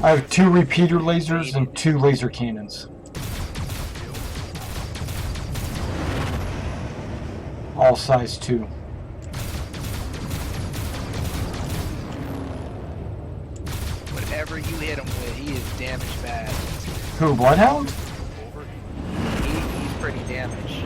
I have 2 repeater lasers and 2 laser cannons. All size 2. Whatever you hit him with, he is damaged bad. Who, Bloodhound? He's pretty damaged.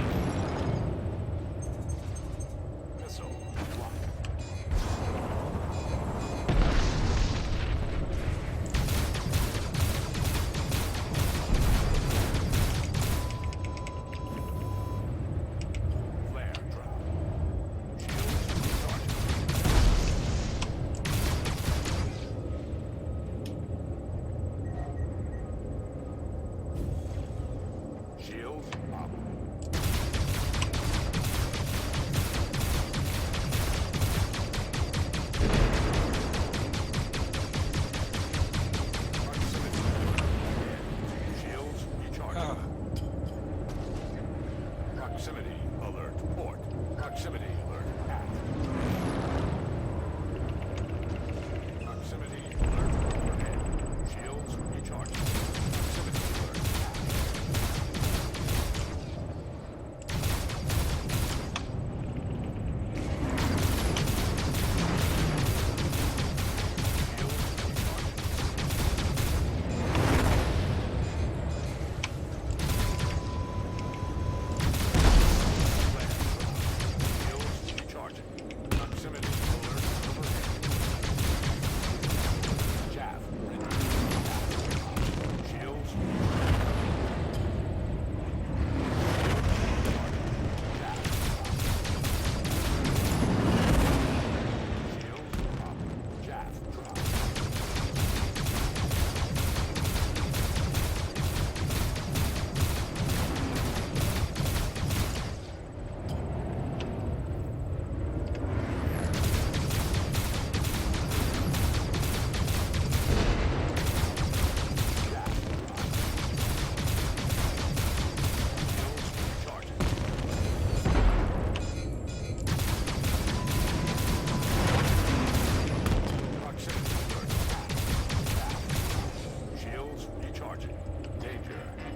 Proximity alert. Port. Proximity alert. At. Proximity alert. Overhead. Shields recharging. Proximity alert.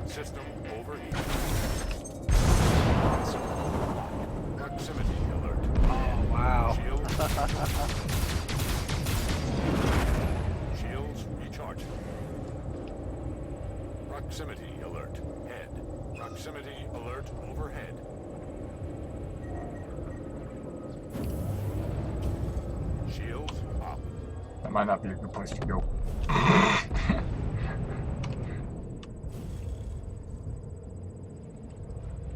System overheat. Proximity alert. Oh, wow. Shields recharging. Proximity alert. Head. Proximity alert overhead. Shields up. That might not be a good place to go.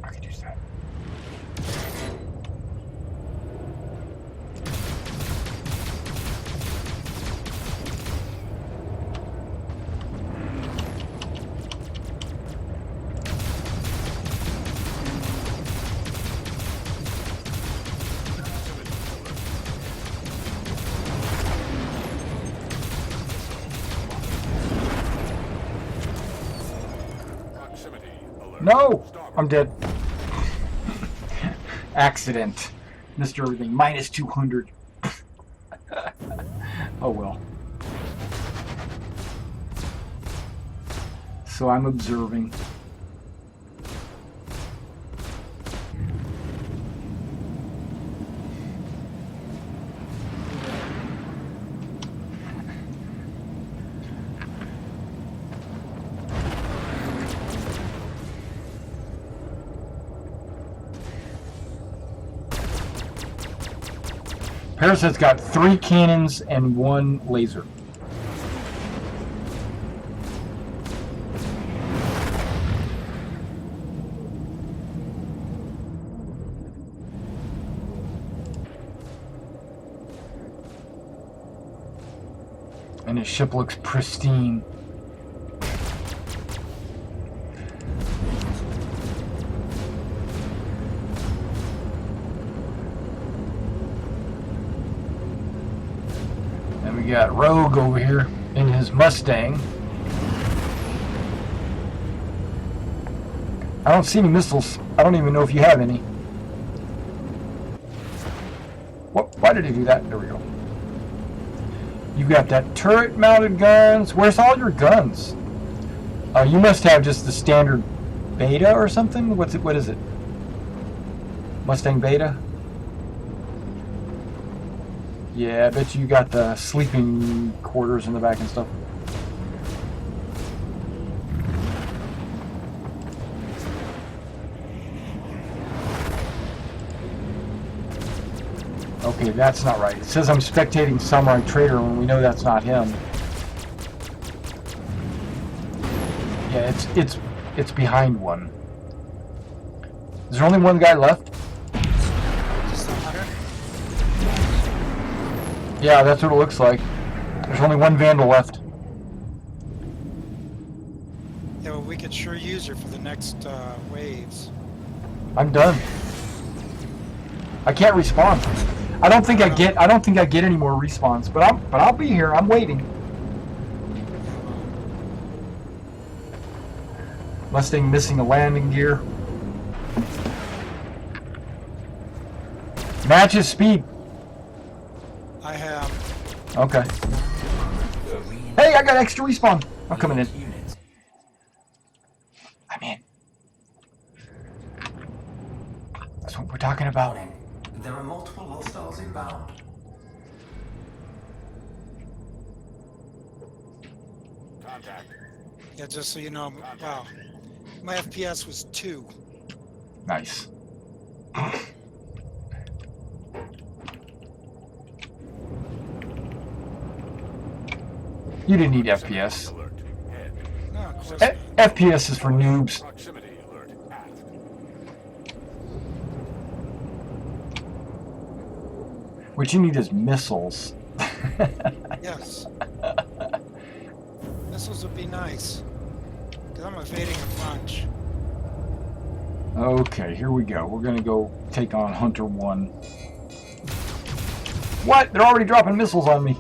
I could use that. Proximity alert. No! Starboard. I'm dead. Accident. Mr. Everything. Minus 200. Oh well. So I'm observing. Parasite's got 3 cannons and 1 laser. And his ship looks pristine. And we got Rogue over here in his Mustang. I don't see any missiles. I don't even know if you have any. What? Why did he do that? There we go. You've got that turret-mounted guns. Where's all your guns? You must have just the standard beta or something. What's it? What is it? Mustang beta? Yeah, I bet you got the sleeping quarters in the back and stuff. Okay, that's not right. It says I'm spectating Samurai Trader when we know that's not him. Yeah, it's behind one. Is there only one guy left? Just the hunter? Yeah, that's what it looks like. There's only one Vandal left. Yeah, well, we could sure use her for the next waves. I'm done. I can't respawn. I don't think I get any more respawns, but I'll be here. I'm waiting. Mustang missing a landing gear. Match his speed. I have. Okay. Hey, I got extra respawn. I'm coming in. Units. I'm in. That's what we're talking about. Warning. There are multiple hostiles inbound. Contact. Yeah, just so you know, wow. My FPS was 2. Nice. You didn't need FPS. Alert. Head. No, of course F- not. FPS is for noobs. Proximity alert. Aft. What you need is missiles. Yes. Missiles would be nice. Because I'm evading a bunch. Okay, here we go. We're gonna go take on Hunter 1. What? They're already dropping missiles on me.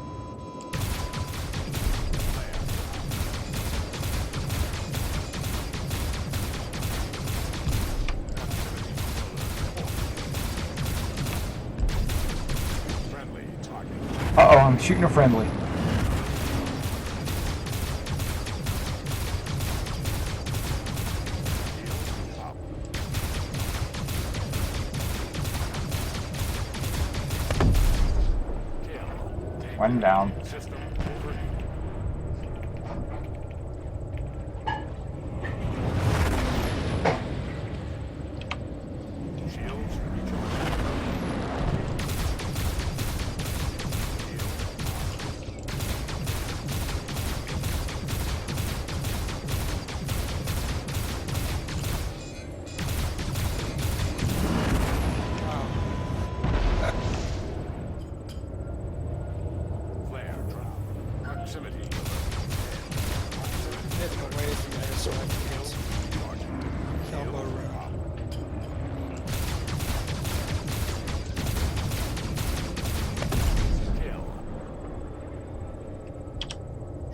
Friendly target. Uh-oh, I'm shooting a friendly. Shield up. Kill. One down. System overheat. Shields recharging. Wow. Flare drop. Proximity alert. Hidden away from there so I can get some elbow room. Kill.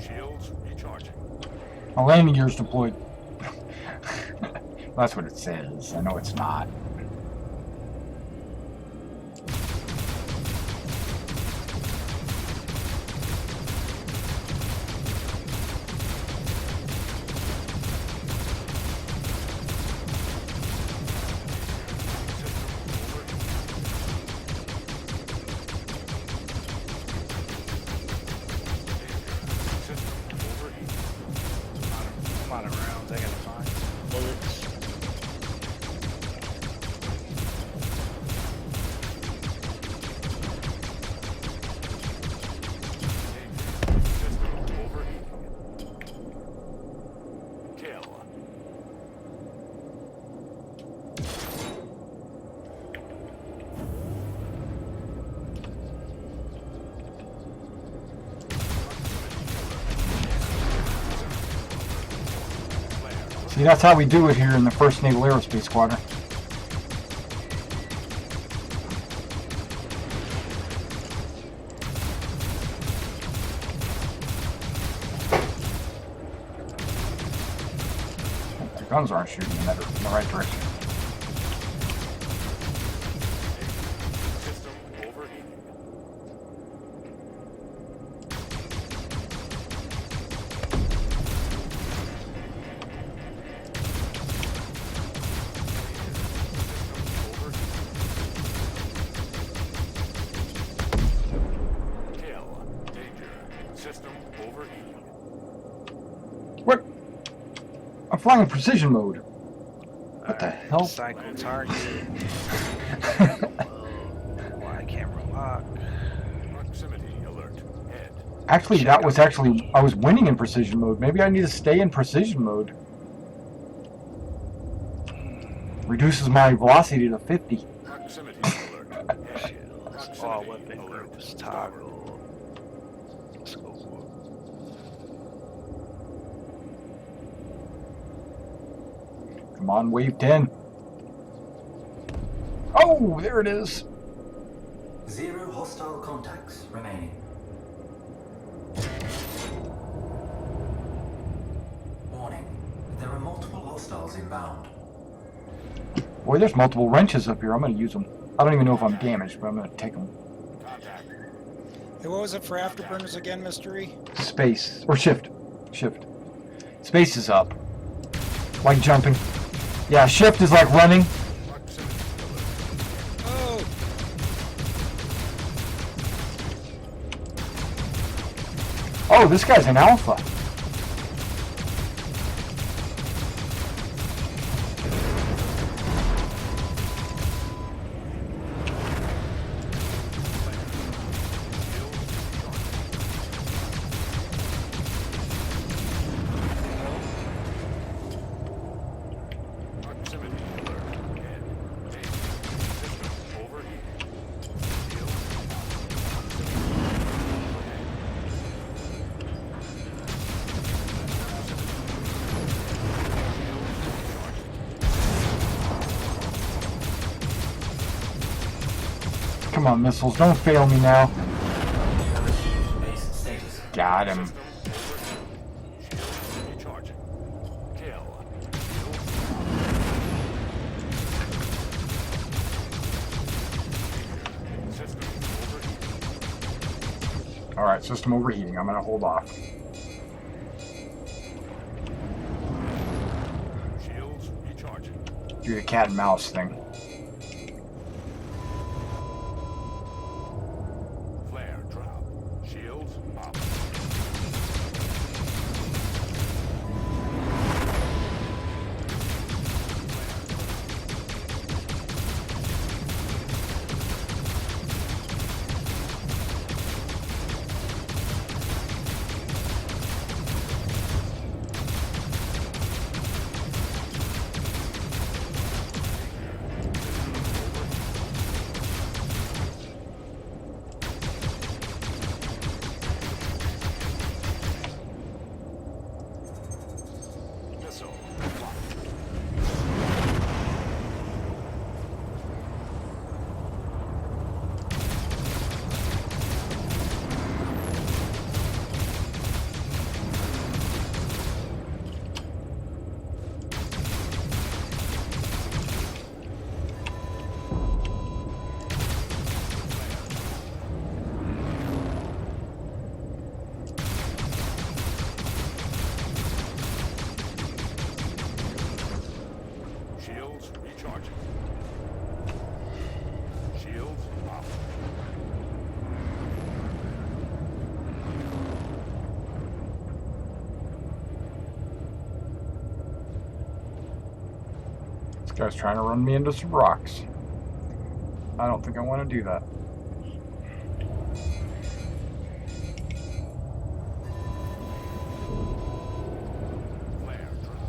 Shields recharging. My landing gear's deployed. That's what it says. I know it's not. System overheat. I'm out of rounds. I gotta find bullets. System overheat. Kill. See, that's how we do it here in the 1st Naval Aerospace Squadron. Their guns aren't shooting in the right direction. System overheating. Kill. Danger. System overheating. What? I'm flying in precision mode. What the Alright, hell? Cycle target. Why camera lock? Proximity alert. Head. Actually, that was actually, I was winning in precision mode. Maybe I need to stay in precision mode. Reduces my velocity to 50. Proximity alert. Head. Shields. All Proximity weapon alert. groups toggle. Let's go. Come on, wave 10. Oh, there it is. 0 hostile contacts remaining. Warning. There are multiple hostiles inbound. Boy, there's multiple wrenches up here. I'm going to use them. I don't even know if I'm damaged, but I'm gonna take them. Contact. Hey, what was it for afterburners again, Mystery? Space or shift. Shift. Space is up. Like jumping. Yeah, shift is like running. Proximity alert. Oh! Oh, this guy's an alpha. Proximity alert. Head. Danger. System overheating. Shield off. Come on, missiles, don't fail me now. Base status. Got him. System overheating. Shield recharging. Kill. System overheating. All right, system overheating. I'm gonna hold off. Shields recharging. Do the cat and mouse thing. Flare drop. Shields up. Missile locked. Shields recharging. Shields up. This guy's trying to run me into some rocks. I don't think I want to do that. Flare drop.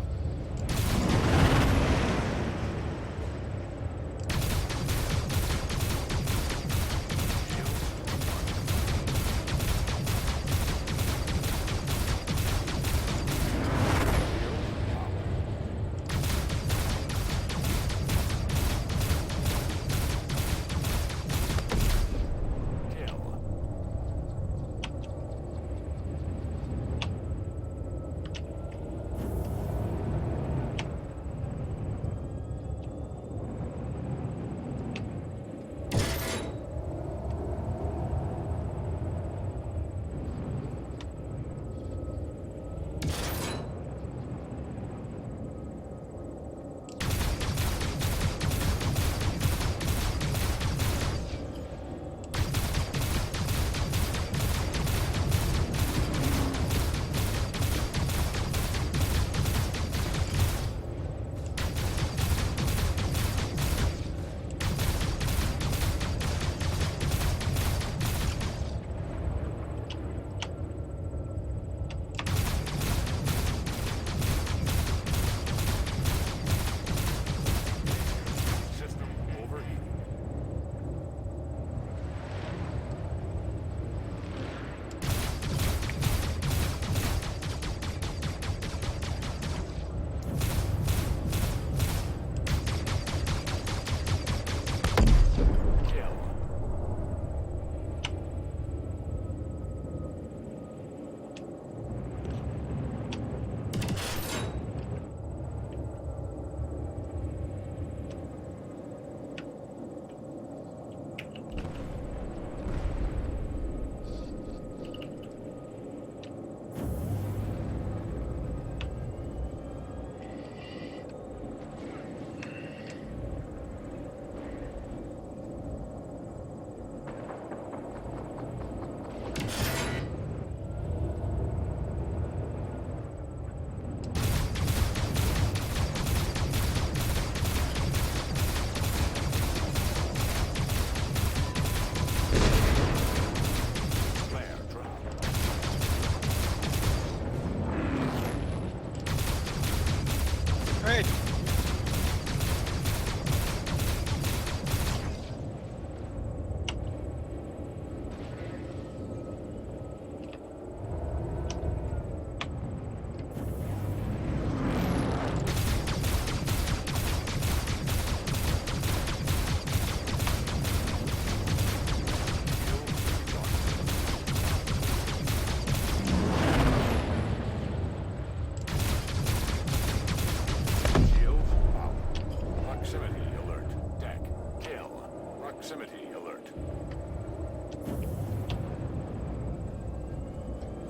Proximity alert.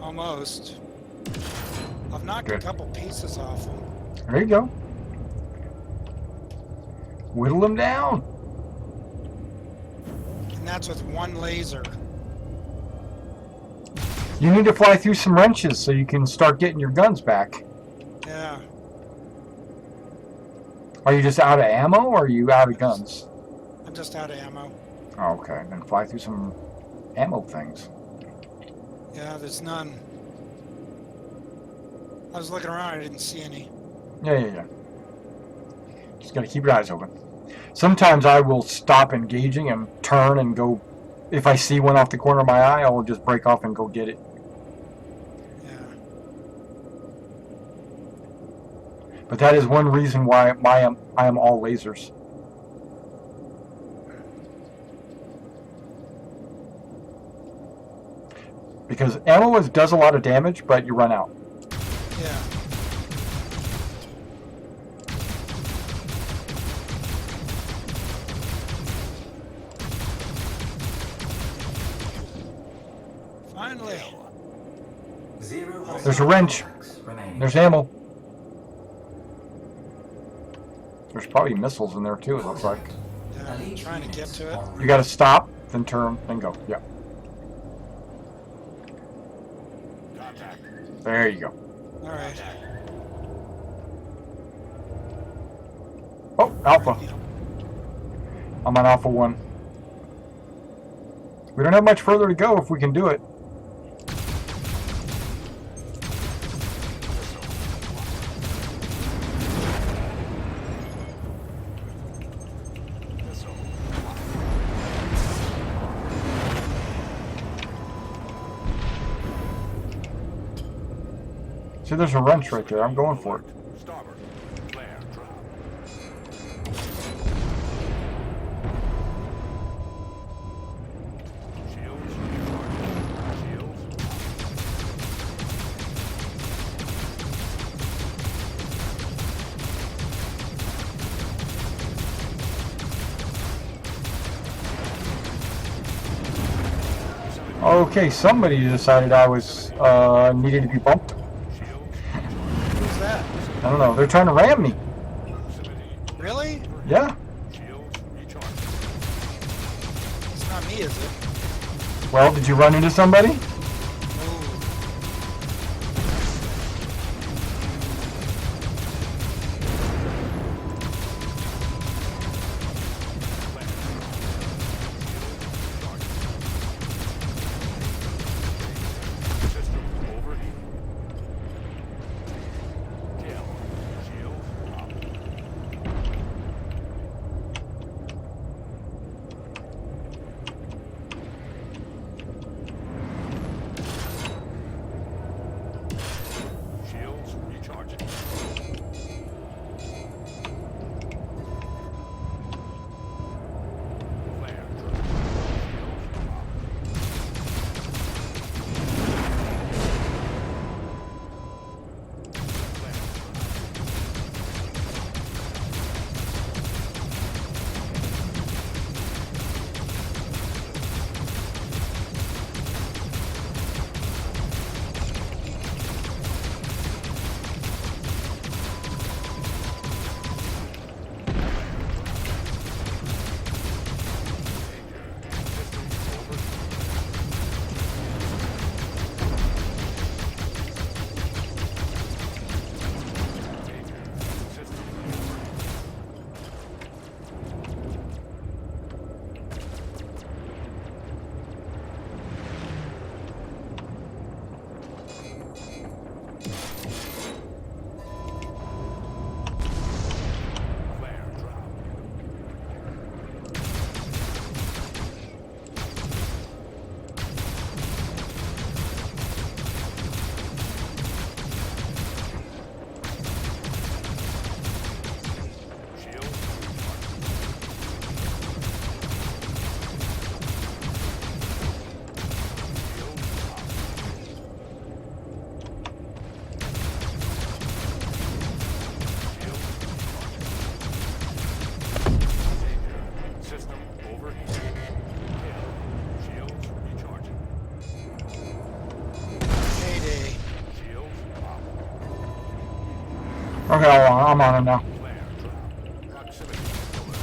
Almost. I've knocked a Good. couple pieces off them. There you go. Whittle them down. And that's with one laser. You need to fly through some wrenches so you can start getting your guns back. Yeah. Are you just out of ammo or are you out of guns? I'm just out of ammo. Oh, okay, then fly through some ammo things. Yeah, there's none. I was looking around, I didn't see any. Yeah. Just gotta keep your eyes open. Sometimes I will stop engaging and turn and go. If I see one off the corner of my eye, I'll just break off and go get it. Yeah. But that is one reason why I am all lasers. Because ammo does a lot of damage, but you run out. Yeah. Finally. Zero There's a wrench. remaining. There's ammo. There's probably missiles in there too, it looks like. Yeah, I'm trying to get to it. You gotta stop, then turn, then go. Yeah. Contact. There you go. All right. Oh, Alpha. I'm on Alpha 1. We don't have much further to go if we can do it. See, there's a wrench right there. I'm going for it. Starboard. Flare drop. Shields. Shields. Okay, somebody decided I was needed to be bumped. Who's that? I don't know. They're trying to ram me. Really? Yeah. Shields recharged. It's not me, is it? Well, did you run into somebody? Ooh. System overheating. Kill. Shield up. Shields recharging. Flare drop. Shields up. Flare drop. System overheating. System overheating. Flare drop. Shield recharging. Shield up. Shield recharging. System overheating. Okay, I'm on him now. Flare drop. Proximity alert.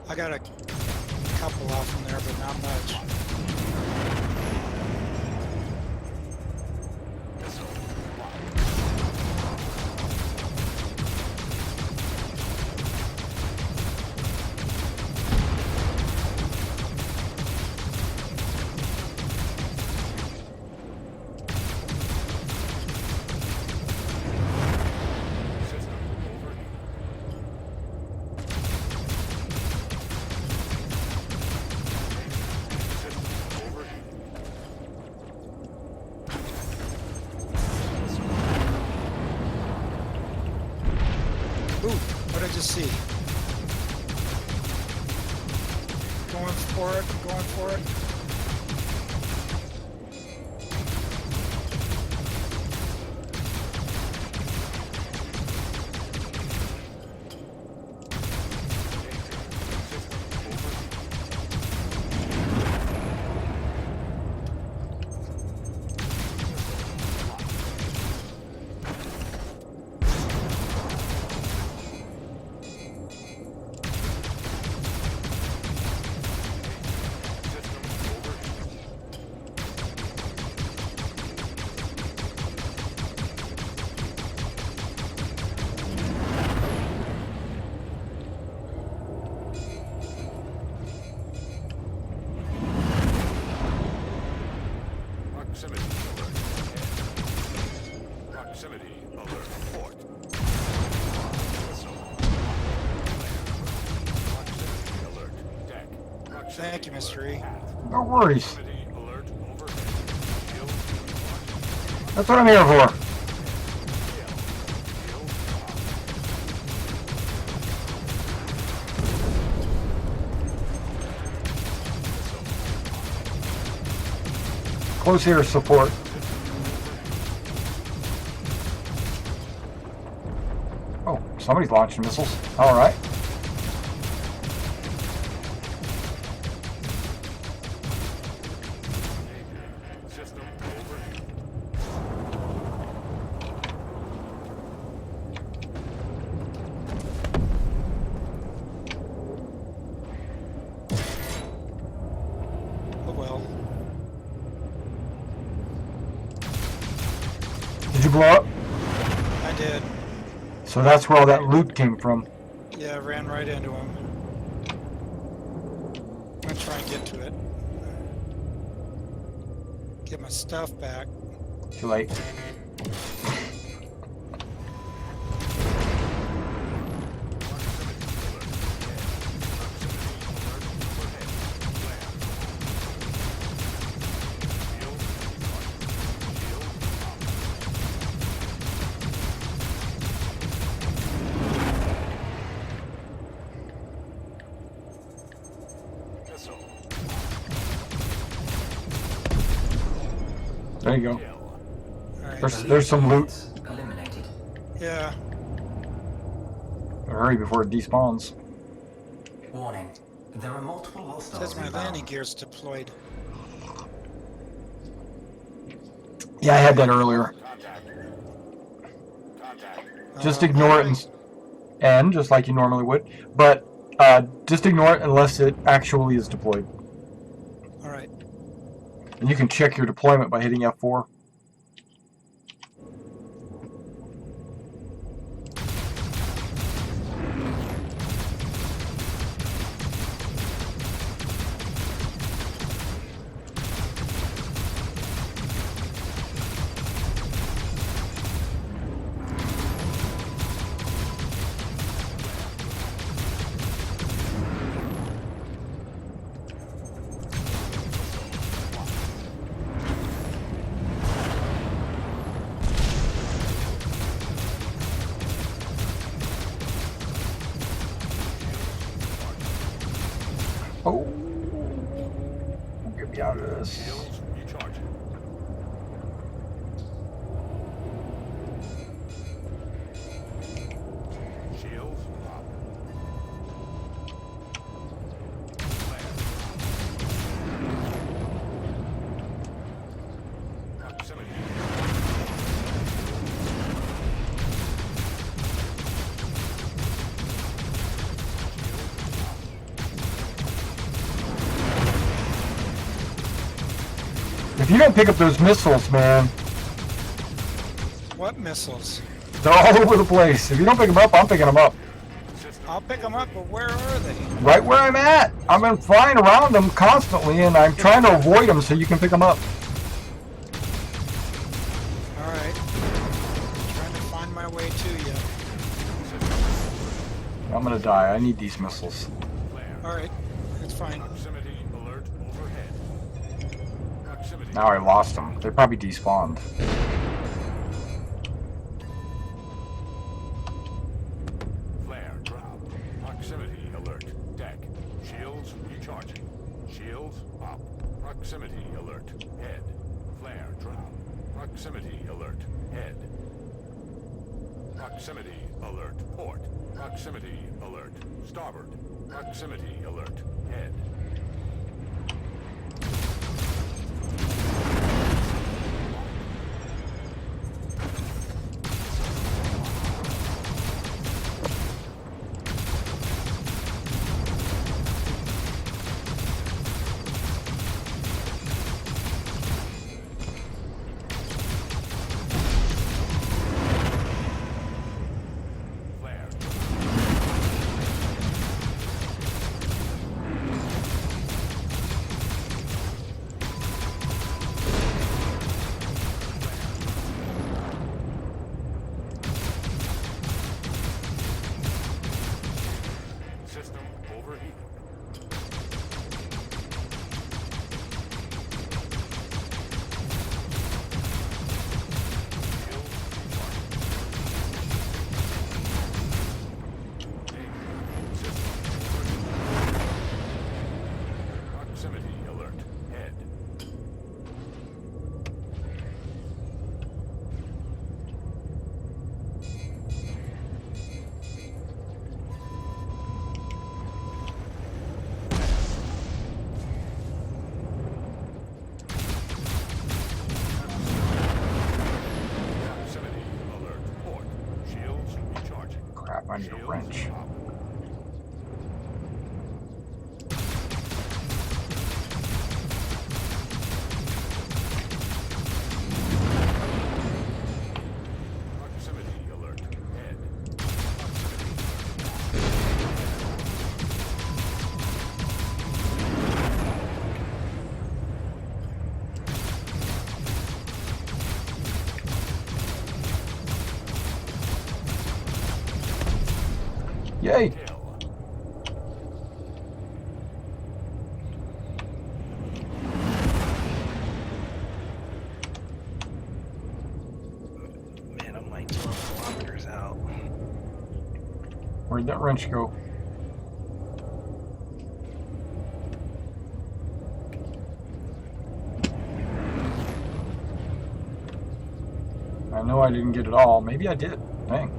I got a couple off from there, but not much. Missile locked. System overheat. System overheat. Ooh, what did I just see? Going for it, going for it. Proximity alert. Proximity alert. Port. Missile. Proximity alert. Deck. Proximity Thank you, Mr. E. path. No worries. Proximity alert overhead. Shield locked. That's what I'm here for. Shield Close air support. Oh, somebody's launching missiles. All right. system overheat. Oh well. Did you blow up? I did. So that's where all that loot came from. Yeah, I ran right into him. I'm gonna try and get to it. Get my stuff back. Too late. Missile. There you go. Kill. Alright. There's some loot. Eliminated. Yeah. Hurry before it despawns. Warning. There are multiple hostiles Says my inbound. landing gear's deployed. Yeah, I had that earlier. Contact. Contact. Just ignore it and just like you normally would. But just ignore it unless it actually is deployed. Alright. And you can check your deployment by hitting F4. Oh, get me out of this. Shields recharging. Shields up. Proximity. If you don't pick up those missiles, man, What missiles? they're all over the place. If you don't pick them up, I'm picking them up. I'll pick them up, but where are they? Right where I'm at. I've been flying around them constantly, and I'm trying to avoid them so you can pick them up. All right. Trying to find my way to you. I'm gonna die. I need these missiles. All right. It's fine. Proximity alert overhead. Proximity. Now I lost them. They probably despawned. Flare drop. Proximity alert. Deck. Shields recharging. Shields up. Proximity alert. Head. Flare drop. Proximity alert. Head. Proximity alert. Port. Proximity alert. Starboard. Proximity alert. Head. Flare. System overheated. Shields recharging. System overheated. Proximity alert. Head. Proximity alert. Port. Shields recharging. Crap, I need a Shields wrench. up. Proximity alert. Head. Proximity. Yay! Kill. Man, I'm like 12 kilometers out. Where'd that wrench go? I know I didn't get it all. Maybe I did. Dang.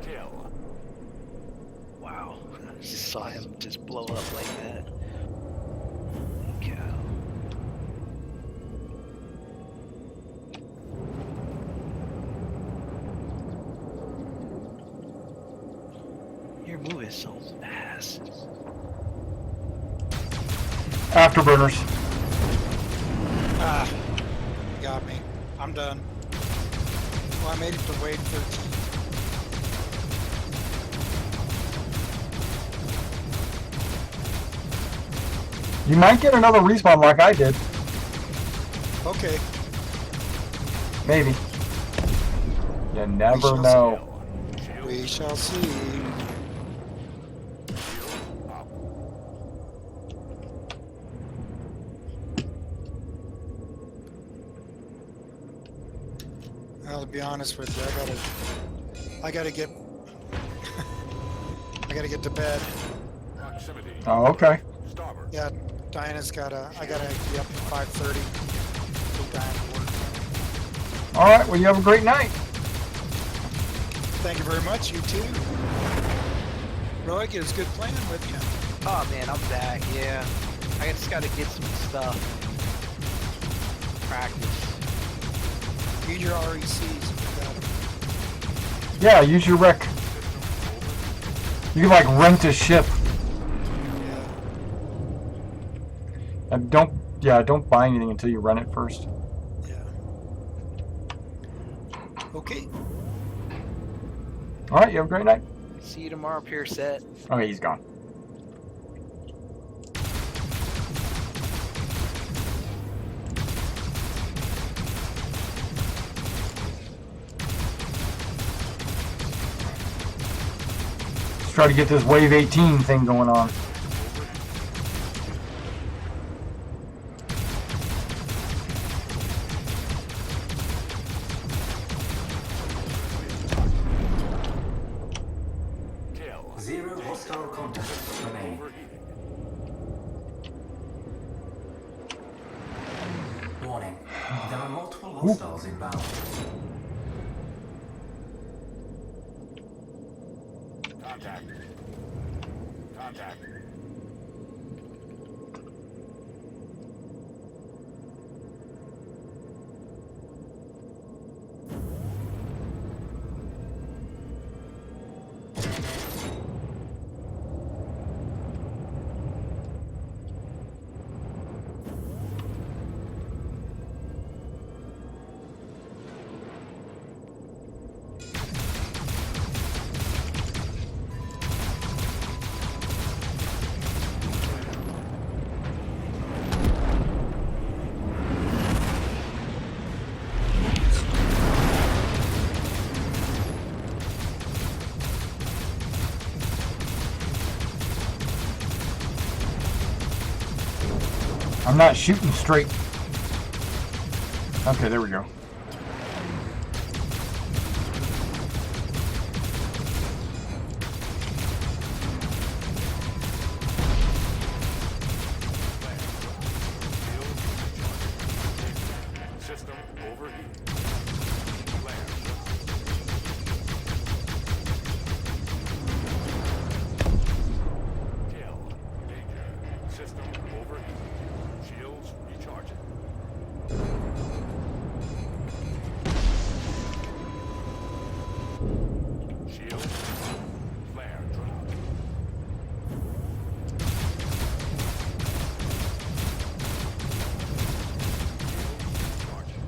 Kill. Wow. I just saw him just blow up like that. Cow. You're moving so fast. Afterburners. Ah, you got me. I'm done. Well, I made it to wave 13. You might get another respawn like I did. Okay. Maybe. You never shall know. Shields We shall see. up. Well, to be honest with you, I gotta get I gotta get to bed. Proximity. Oh, okay. Starboard. Yeah, Diana's I gotta be up at 5:30. Take Diana to work. All right. Well, you have a great night. Thank you very much. You too. Roy, it was good playing with you. Oh man, I'm back. Yeah, I just got to get some stuff. Practice. Use your RECs. Yeah, use your wreck. You can like rent a ship. And don't buy anything until you run it first. Yeah. Okay. All right, you have a great night. See you tomorrow, Pier Set. Okay, he's gone. Let's try to get this Wave 18 thing going on. Kill. 0 hostile contact remaining. Overheating. Warning. There are multiple hostiles inbound. Contact. Contact. I'm not shooting straight. Okay, there we go. System overheating. Flare. Kill. Danger. System overheating. Shields recharging. Shield. Flare drop. Shield recharging.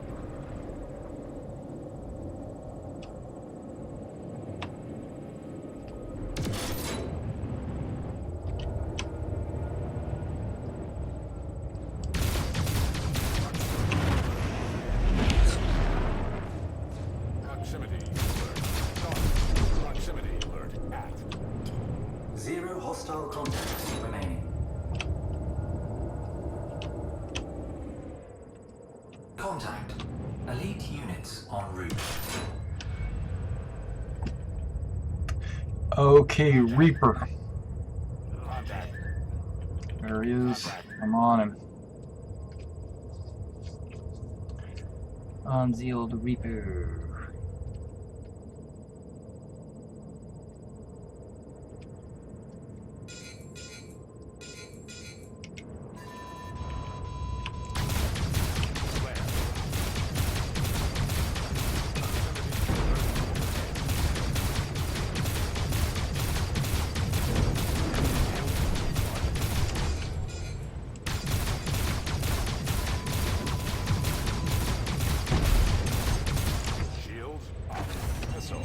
up. Proximity alert. Done. Proximity alert at. 0 hostile contacts remaining. Contact. Elite units en route. Okay, Reaper. Contact. There he is. I'm on him. On the old Reaper. Shields up. Missile.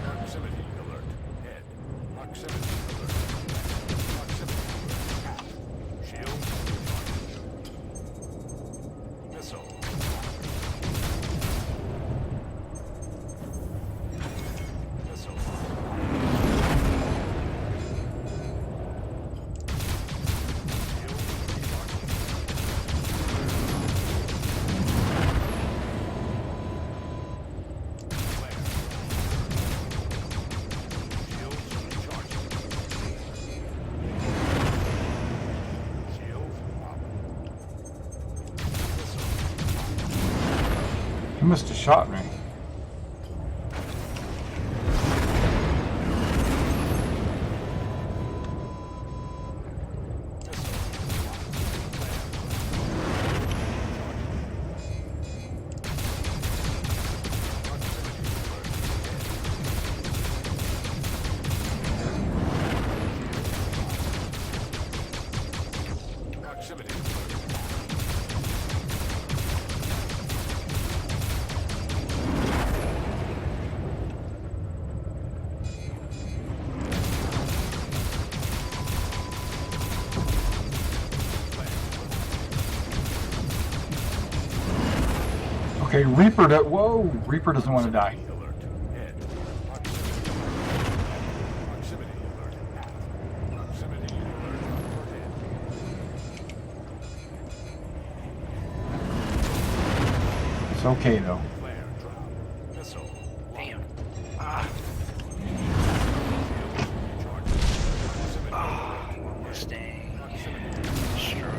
Proximity alert. Head. Proximity alert. Proximity alert. At. Shield. Missile. Missile. He must have shot me. Proximity. Okay, Reaper. Whoa, Reaper doesn't want to die. Alert. Head. Proximity alert. At. Proximity alert overhead. It's okay though. Flare drop. Missile. Damn. Ah. Mustang. Destroyed.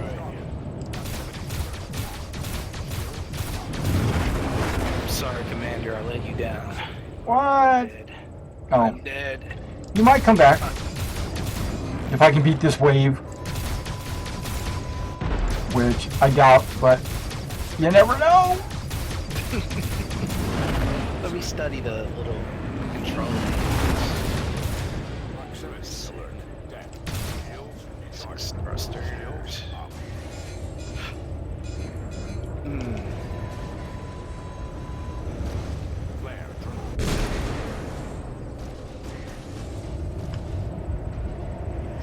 Sorry, Commander, I let you down. What? Dead. Oh, I'm dead. you might come back if I can beat this wave, which I doubt, but you never know. Let me study the little control. Proximity alert. Deck. Shields recharged. Six thrusters. Shields up. Flare drop.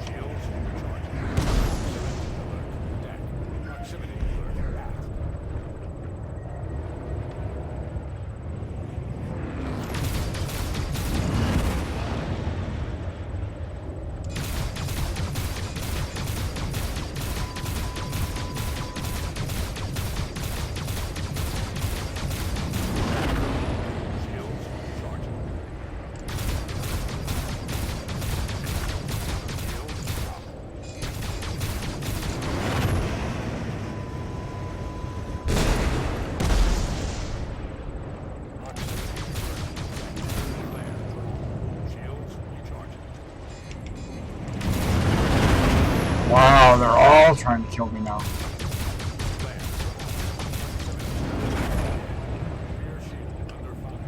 Shields recharged. Proximity alert. Deck. Proximity alert. At. Shields recharging. Shields up. Shields recharging. Wow, they're all trying to kill me now. Rear shield under fire.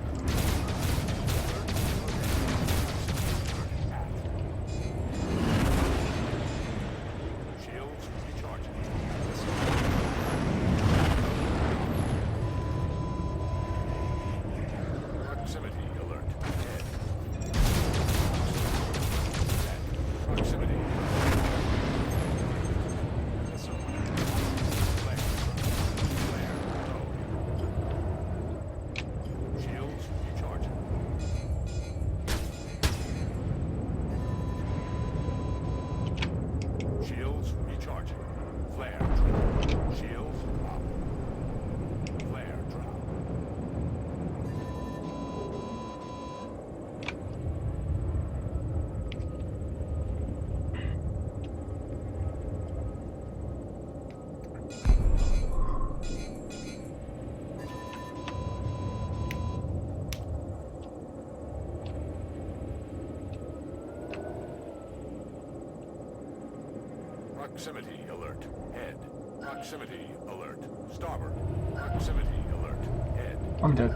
Proximity alert. Head. Proximity alert. Starboard. Proximity alert. Head. I'm dead.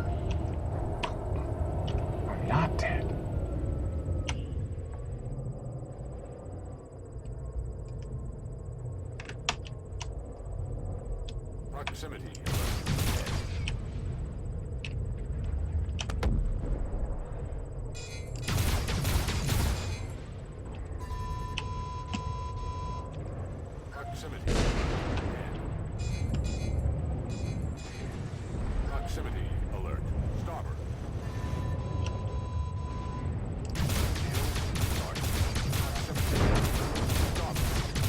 I'm not dead. Proximity alert. Head. Proximity alert. Head. Proximity alert. Starboard.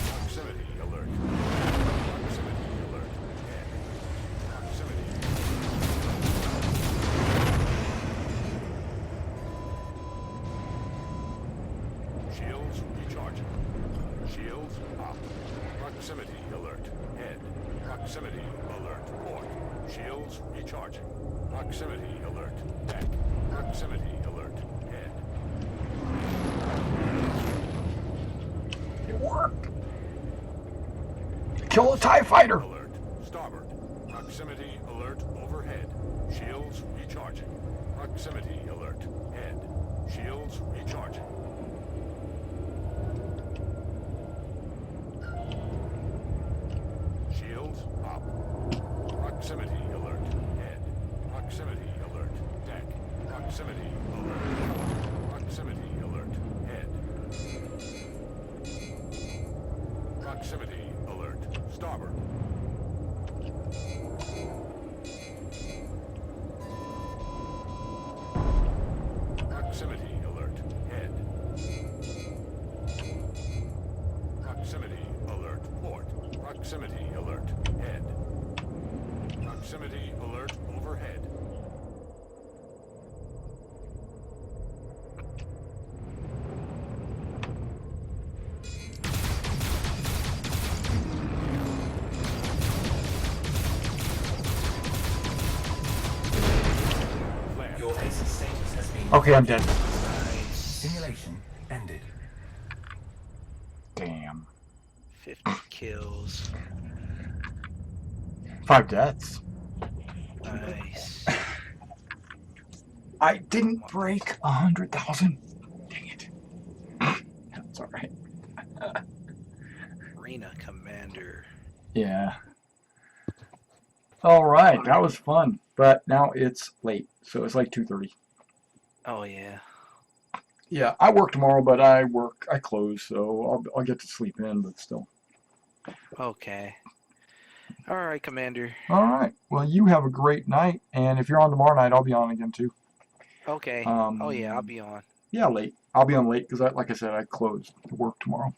Proximity alert. Proximity alert. Head. Proximity. Shields recharging. Shields up. Proximity alert. Head. Proximity alert. Port. Shields recharging. Proximity alert. Deck. Proximity alert. Head. It worked. Kill a TIE fighter. Alert. Starboard. Proximity alert overhead. Shields recharging. Proximity alert. Head. Shields recharging. Shields up. Proximity alert. Head. Proximity alert. Deck. Proximity alert. Proximity alert. Head. Proximity alert. Starboard. Proximity alert. Head. Proximity alert. Port. Proximity alert. Head. Proximity alert overhead. Land. Your ACE status has been... Okay, I'm dead. Nice. Simulation ended. Damn. 50 kills. 5 deaths. Nice. I didn't break 100,000. Dang it. That's alright. Arena Commander. Yeah. Alright, that was fun. But now it's late, so it's like 2:30. Oh yeah. Yeah, I work tomorrow, but I close, so I'll get to sleep in, but still. Okay. All right, Commander. Alright, well, you have a great night, and if you're on tomorrow night, I'll be on again too. Okay. Oh yeah, I'll be on. Yeah, late. I'll be on late, because like I said, I close to work tomorrow.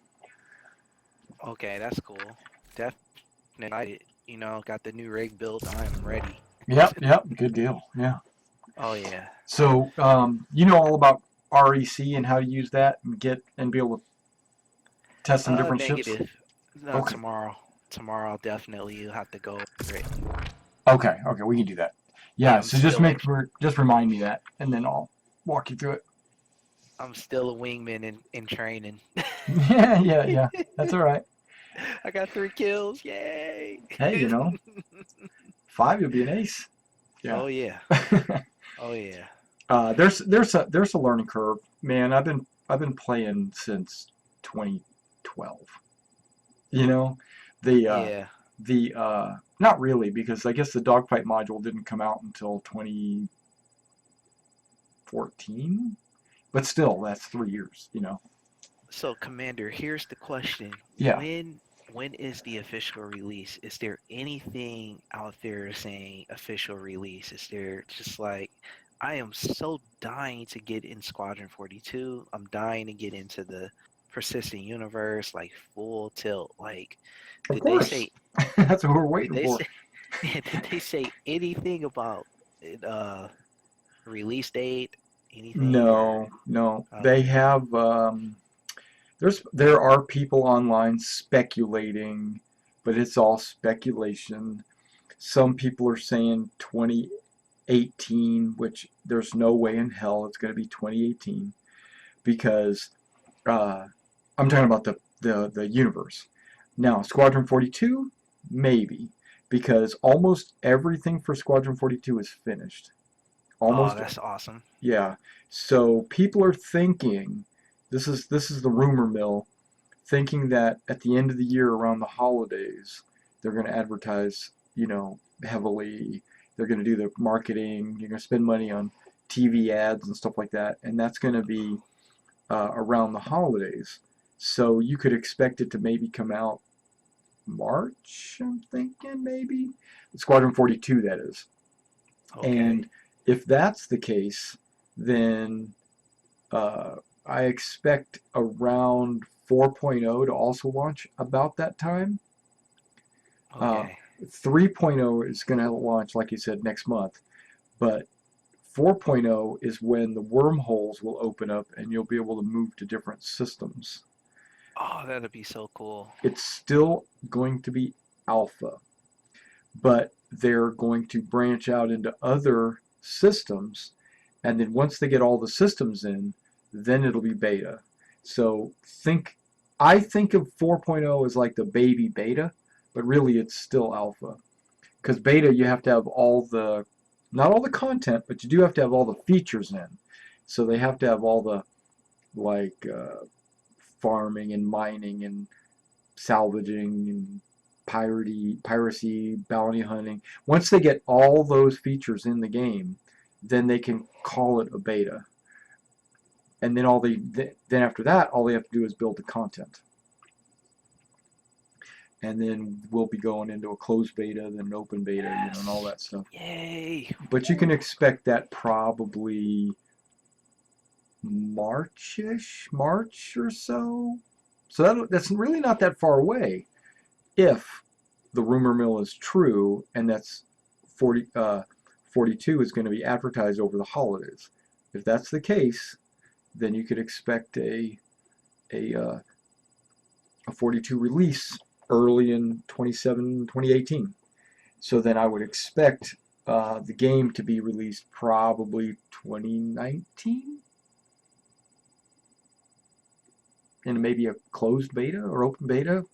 Okay, that's cool. Definitely. Got the new rig built. I am ready. Yep, good deal, yeah. Oh yeah. So, you know all about REC and how to use that and be able to test some different ships? Negative. No, Okay. Tomorrow I'll definitely have to go over it. Okay, we can do that. Yeah, I'm so just still just remind me that, and then I'll walk you through it. I'm still a wingman in training. yeah, that's all right. I got 3 kills. Yay! Hey, 5, you'll be an ace. Yeah. Oh yeah. Oh yeah. There's a learning curve, man. I've been playing since 2012. Yeah. Not really, because I guess the dogfight module didn't come out until 2014, but still, that's 3 years. So, Commander, here's the question. Yeah. When is the official release? Is there anything out there saying official release? Is there just like, I am so dying to get in Squadron 42. I'm dying to get into the persistent universe, like full tilt. Like, Of course. they say That's what we're waiting for. did they say anything about release date? Anything? No. They have. There are people online speculating, but it's all speculation. Some people are saying 2018, which there's no way in hell it's going to be 2018, because I'm talking about the universe. Now, Squadron 42, maybe, because almost everything for Squadron 42 is finished. Oh, Almost, that's awesome. yeah. So people are thinking, this is the rumor mill, thinking that at the end of the year around the holidays, they're going to advertise, heavily. They're going to do the marketing. You're going to spend money on TV ads and stuff like that, and that's going to be around the holidays. So you could expect it to maybe come out March, I'm thinking, maybe. Squadron 42, that is. Okay. And if that's the case, then I expect around 4.0 to also launch about that time. Okay. 3.0 is going to launch, like you said, next month. But 4.0 is when the wormholes will open up and you'll be able to move to different systems. Oh, that'd be so cool. It's still going to be alpha, but they're going to branch out into other systems, and then once they get all the systems in, then it'll be beta. So I think of 4.0 as like the baby beta, but really it's still alpha. Because beta, you have to have not all the content, but you do have to have all the features in. So they have to have all the, like, farming and mining and salvaging and piracy, bounty hunting. Once they get all those features in the game, then they can call it a beta. And then after that, all they have to do is build the content. And then we'll be going into a closed beta, then an open beta, and all that stuff. Yay. But you can expect that probably March or so. So that's really not that far away, if the rumor mill is true, and that's 42 is going to be advertised over the holidays. If that's the case, then you could expect a 42 release early in 2018. So then I would expect the game to be released probably 2019, in maybe a closed beta or open beta,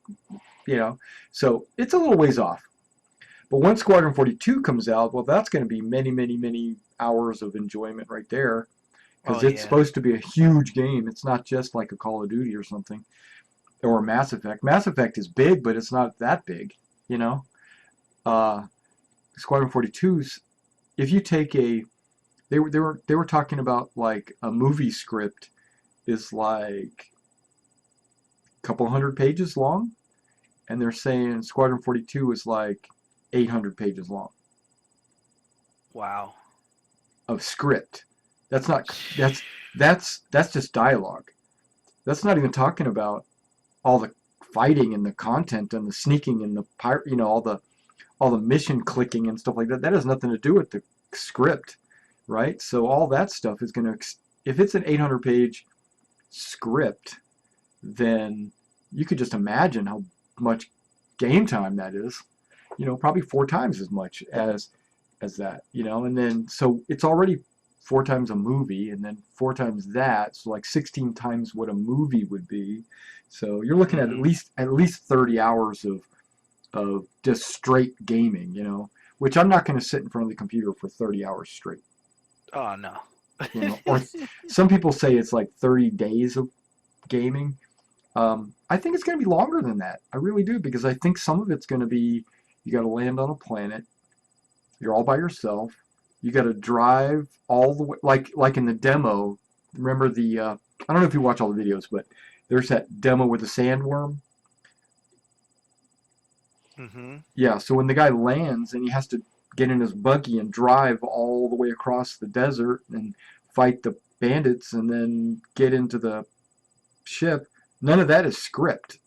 So it's a little ways off. But once Squadron 42 comes out, well, that's going to be many, many, many hours of enjoyment right there. Because it's supposed to be a huge game. It's not just like a Call of Duty or something. Or a Mass Effect. Mass Effect is big, but it's not that big, Squadron 42's, if you take they were talking about, like, a movie script is like a couple hundred pages long, and they're saying Squadron 42 is like 800 pages long. Wow. Of script. That's just dialogue. That's not even talking about all the fighting and the content and the sneaking and the all the mission clicking and stuff like that. That has nothing to do with the script, right? So all that stuff is going to, if it's an 800-page script, then you could just imagine how much game time that is. Probably 4 times as much as that. And then so it's already 4 times a movie, and then 4 times that, so like 16 times what a movie would be. So you're looking at least 30 hours of just straight gaming, which I'm not going to sit in front of the computer for 30 hours straight. Oh, no. Or some people say it's like 30 days of gaming. I think it's going to be longer than that. I really do, because I think some of it's going to be, you got to land on a planet, you're all by yourself, you got to drive all the way, like in the demo. Remember I don't know if you watch all the videos, but there's that demo with the sandworm. Mm-hmm. Yeah, so when the guy lands and he has to get in his buggy and drive all the way across the desert and fight the bandits and then get into the ship, none of that is script.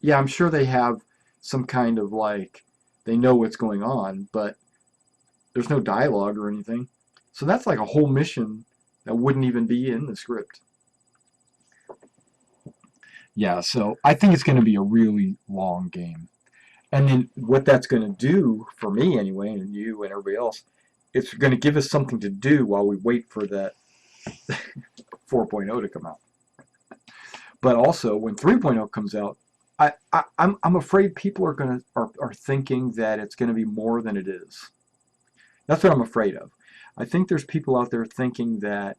Yeah, I'm sure they have some kind of, like, they know what's going on, but there's no dialogue or anything. So that's like a whole mission that wouldn't even be in the script. Yeah, so I think it's going to be a really long game. And then what that's going to do, for me anyway, and you and everybody else, it's going to give us something to do while we wait for that 4.0 to come out. But also, when 3.0 comes out, I'm afraid people are thinking that it's going to be more than it is. That's what I'm afraid of. I think there's people out there thinking that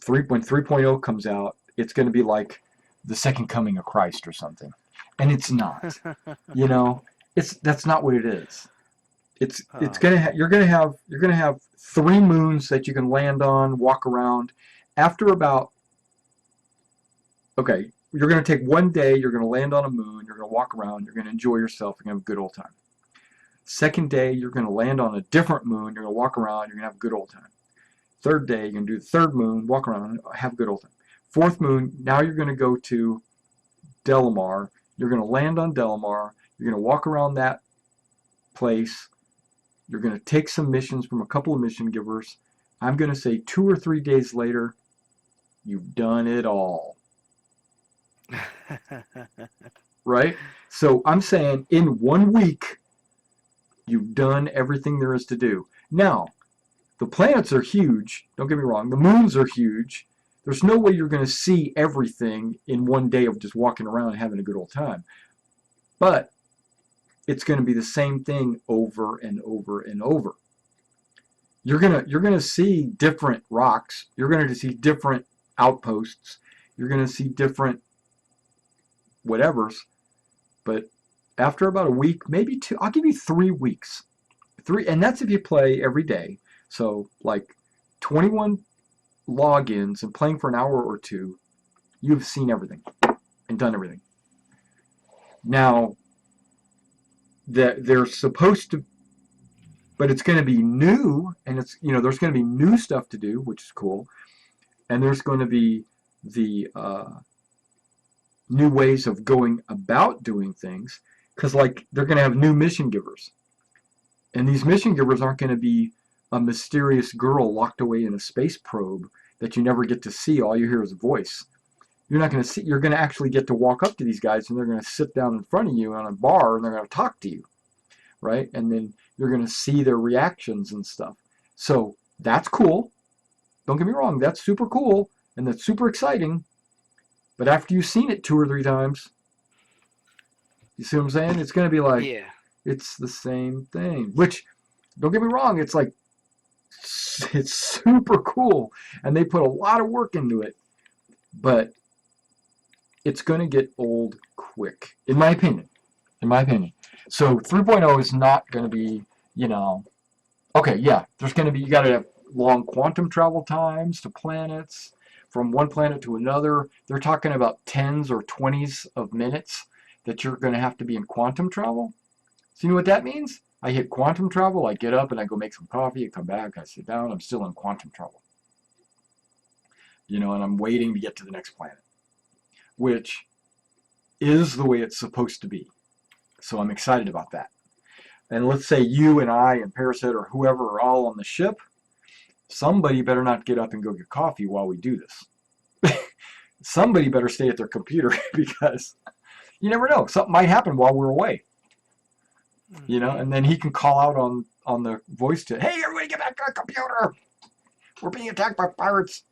when 3.0 comes out, it's going to be like the second coming of Christ or something, and it's not. You know, that's not what it is. It's gonna you're gonna have 3 moons that you can land on, walk around. After about okay, you're gonna take one day, you're gonna land on a moon, you're gonna walk around, you're gonna enjoy yourself, you're gonna have a good old time. Second day, you're gonna land on a different moon, you're gonna walk around, you're gonna have a good old time. Third day, you're gonna do the third moon, walk around, have a good old time. Fourth moon, now you're gonna go to Delamar, you're gonna land on Delamar, you're gonna walk around that place. You're going to take some missions from a couple of mission givers. I'm going to say 2 or 3 days later, you've done it all. Right? So I'm saying in 1 week, you've done everything there is to do. Now, the planets are huge. Don't get me wrong. The moons are huge. There's no way you're going to see everything in 1 day of just walking around and having a good old time. But it's going to be the same thing over and over and over. You're gonna see different rocks. You're going to see different outposts. You're going to see different whatevers. But after about a week, maybe 2, I'll give you 3 weeks. 3, and that's if you play every day. So like 21 logins and playing for an hour or 2, you've seen everything and done everything. Now, that they're supposed to, but it's going to be new, and it's there's going to be new stuff to do, which is cool, and there's going to be the new ways of going about doing things, because like they're going to have new mission givers, and these mission givers aren't going to be a mysterious girl locked away in a space probe that you never get to see. All you hear is a voice. You're not going to see. You're going to actually get to walk up to these guys, and they're going to sit down in front of you on a bar, and they're going to talk to you, right? And then you're going to see their reactions and stuff. So that's cool. Don't get me wrong. That's super cool, and that's super exciting. But after you've seen it 2 or 3 times, you see what I'm saying? It's going to be like, Yeah. It's the same thing. Which, don't get me wrong. It's like, it's super cool, and they put a lot of work into it. But it's going to get old quick, in my opinion. So 3.0 is not going to be, okay, yeah, there's going to be, you got to have long quantum travel times to planets, from one planet to another. They're talking about 10s or 20s of minutes that you're going to have to be in quantum travel. So you know what that means? I hit quantum travel, I get up and I go make some coffee, I come back, I sit down, I'm still in quantum travel. And I'm waiting to get to the next planet, which is the way it's supposed to be. So I'm excited about that. And let's say you and I and Parasite or whoever are all on the ship. Somebody better not get up and go get coffee while we do this. Somebody better stay at their computer, because you never know. Something might happen while we're away. And then he can call out on the voice to, hey, everybody get back to the computer. We're being attacked by pirates.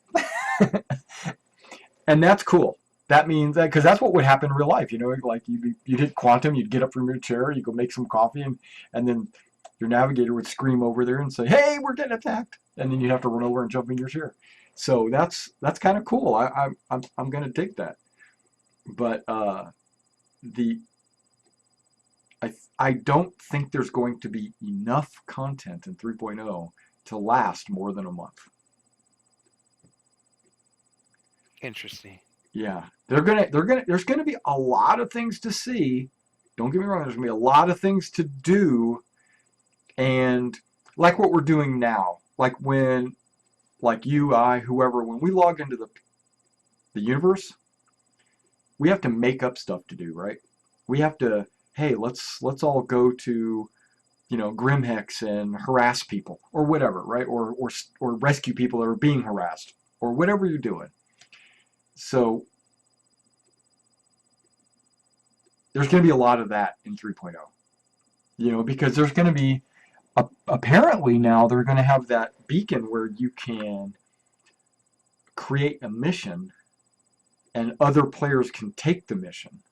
And that's cool. That means that, because that's what would happen in real life. Like you'd hit quantum, you'd get up from your chair, you go make some coffee, and then your navigator would scream over there and say, hey, we're getting attacked. And then you'd have to run over and jump in your chair. So that's kind of cool. I'm going to dig that. But I don't think there's going to be enough content in 3.0 to last more than a month. Interesting. Yeah, there's gonna be a lot of things to see. Don't get me wrong. There's gonna be a lot of things to do, and like what we're doing now, like when, like you, I, whoever, when we log into the universe, we have to make up stuff to do, right? We have to, hey, let's all go to, Grimhex and harass people or whatever, right? Or rescue people that are being harassed or whatever you're doing. So there's going to be a lot of that in 3.0, because there's going to be, apparently now they're going to have that beacon where you can create a mission and other players can take the mission.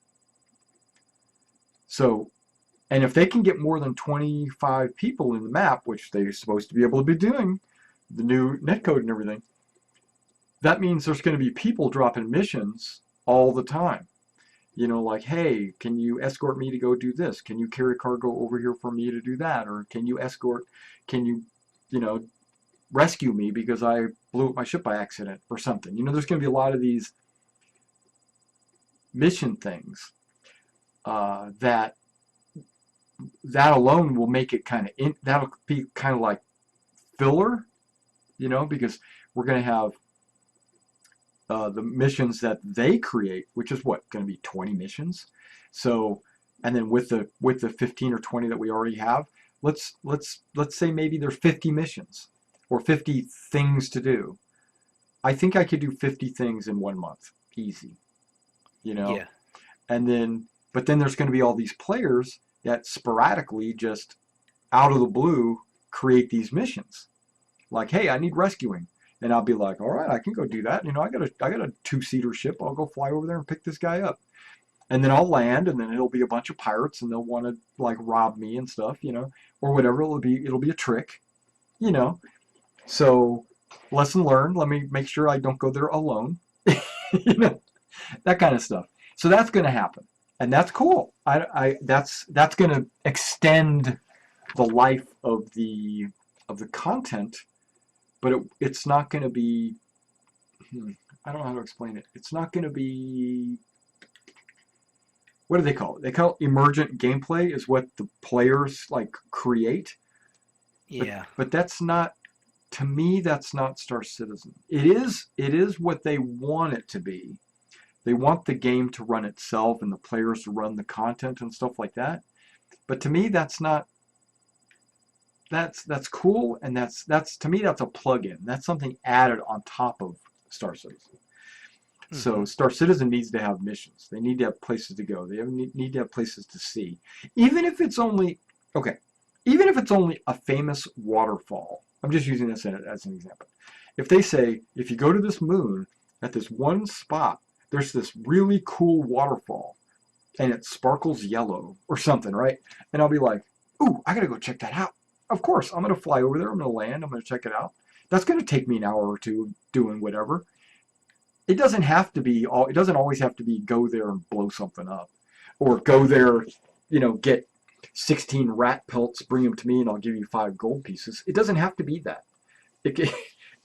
So, and if they can get more than 25 people in the map, which they're supposed to be able to be doing, the new netcode and everything, that means there's going to be people dropping missions all the time. You know, like, hey, can you escort me to go do this? Can you carry cargo over here for me to do that? Or can you you know, rescue me because I blew up my ship by accident or something? You know, there's going to be a lot of these mission things that alone will make it that'll be kind of like filler, you know, because we're going to have the missions that they create, which is what, going to be 20 missions. So, and then with the 15 or 20 that we already have, let's say maybe there's 50 missions or 50 things to do. I think I could do 50 things in 1 month, easy. You know, Yeah. and then but then there's going to be all these players that sporadically just out of the blue create these missions. Like, hey, I need rescuing. And I'll be like, all right, I can go do that. You know, I got a 2-seater ship. I'll go fly over there and pick this guy up. And then I'll land, and then it'll be a bunch of pirates, and they'll want to like rob me and stuff, you know, or whatever. It'll be a trick, you know. So lesson learned. Let me make sure I don't go there alone, you know, that kind of stuff. So that's going to happen, and that's cool. That's going to extend the life of the content. But it's not going to be, I don't know how to explain it. It's not going to be, what do they call it? They call it emergent gameplay is what the players like create. Yeah. But that's not, to me, that's not Star Citizen. It is what they want it to be. They want the game to run itself and the players to run the content and stuff like that. But to me, that's not, that's cool, and that's to me that's a plug-in. That's something added on top of Star Citizen. Mm-hmm. So Star Citizen needs to have missions. They need to have places to go. They need to have places to see. Even if it's only a famous waterfall. I'm just using this as an example. If they say, if you go to this moon at this one spot, there's this really cool waterfall and it sparkles yellow or something, right? And I'll be like, ooh, I gotta go check that out. Of course, I'm going to fly over there. I'm going to land. I'm going to check it out. That's going to take me an hour or two doing whatever. It doesn't always have to be go there and blow something up, or go there, you know, get 16 rat pelts, bring them to me, and I'll give you 5 gold pieces. It doesn't have to be that. It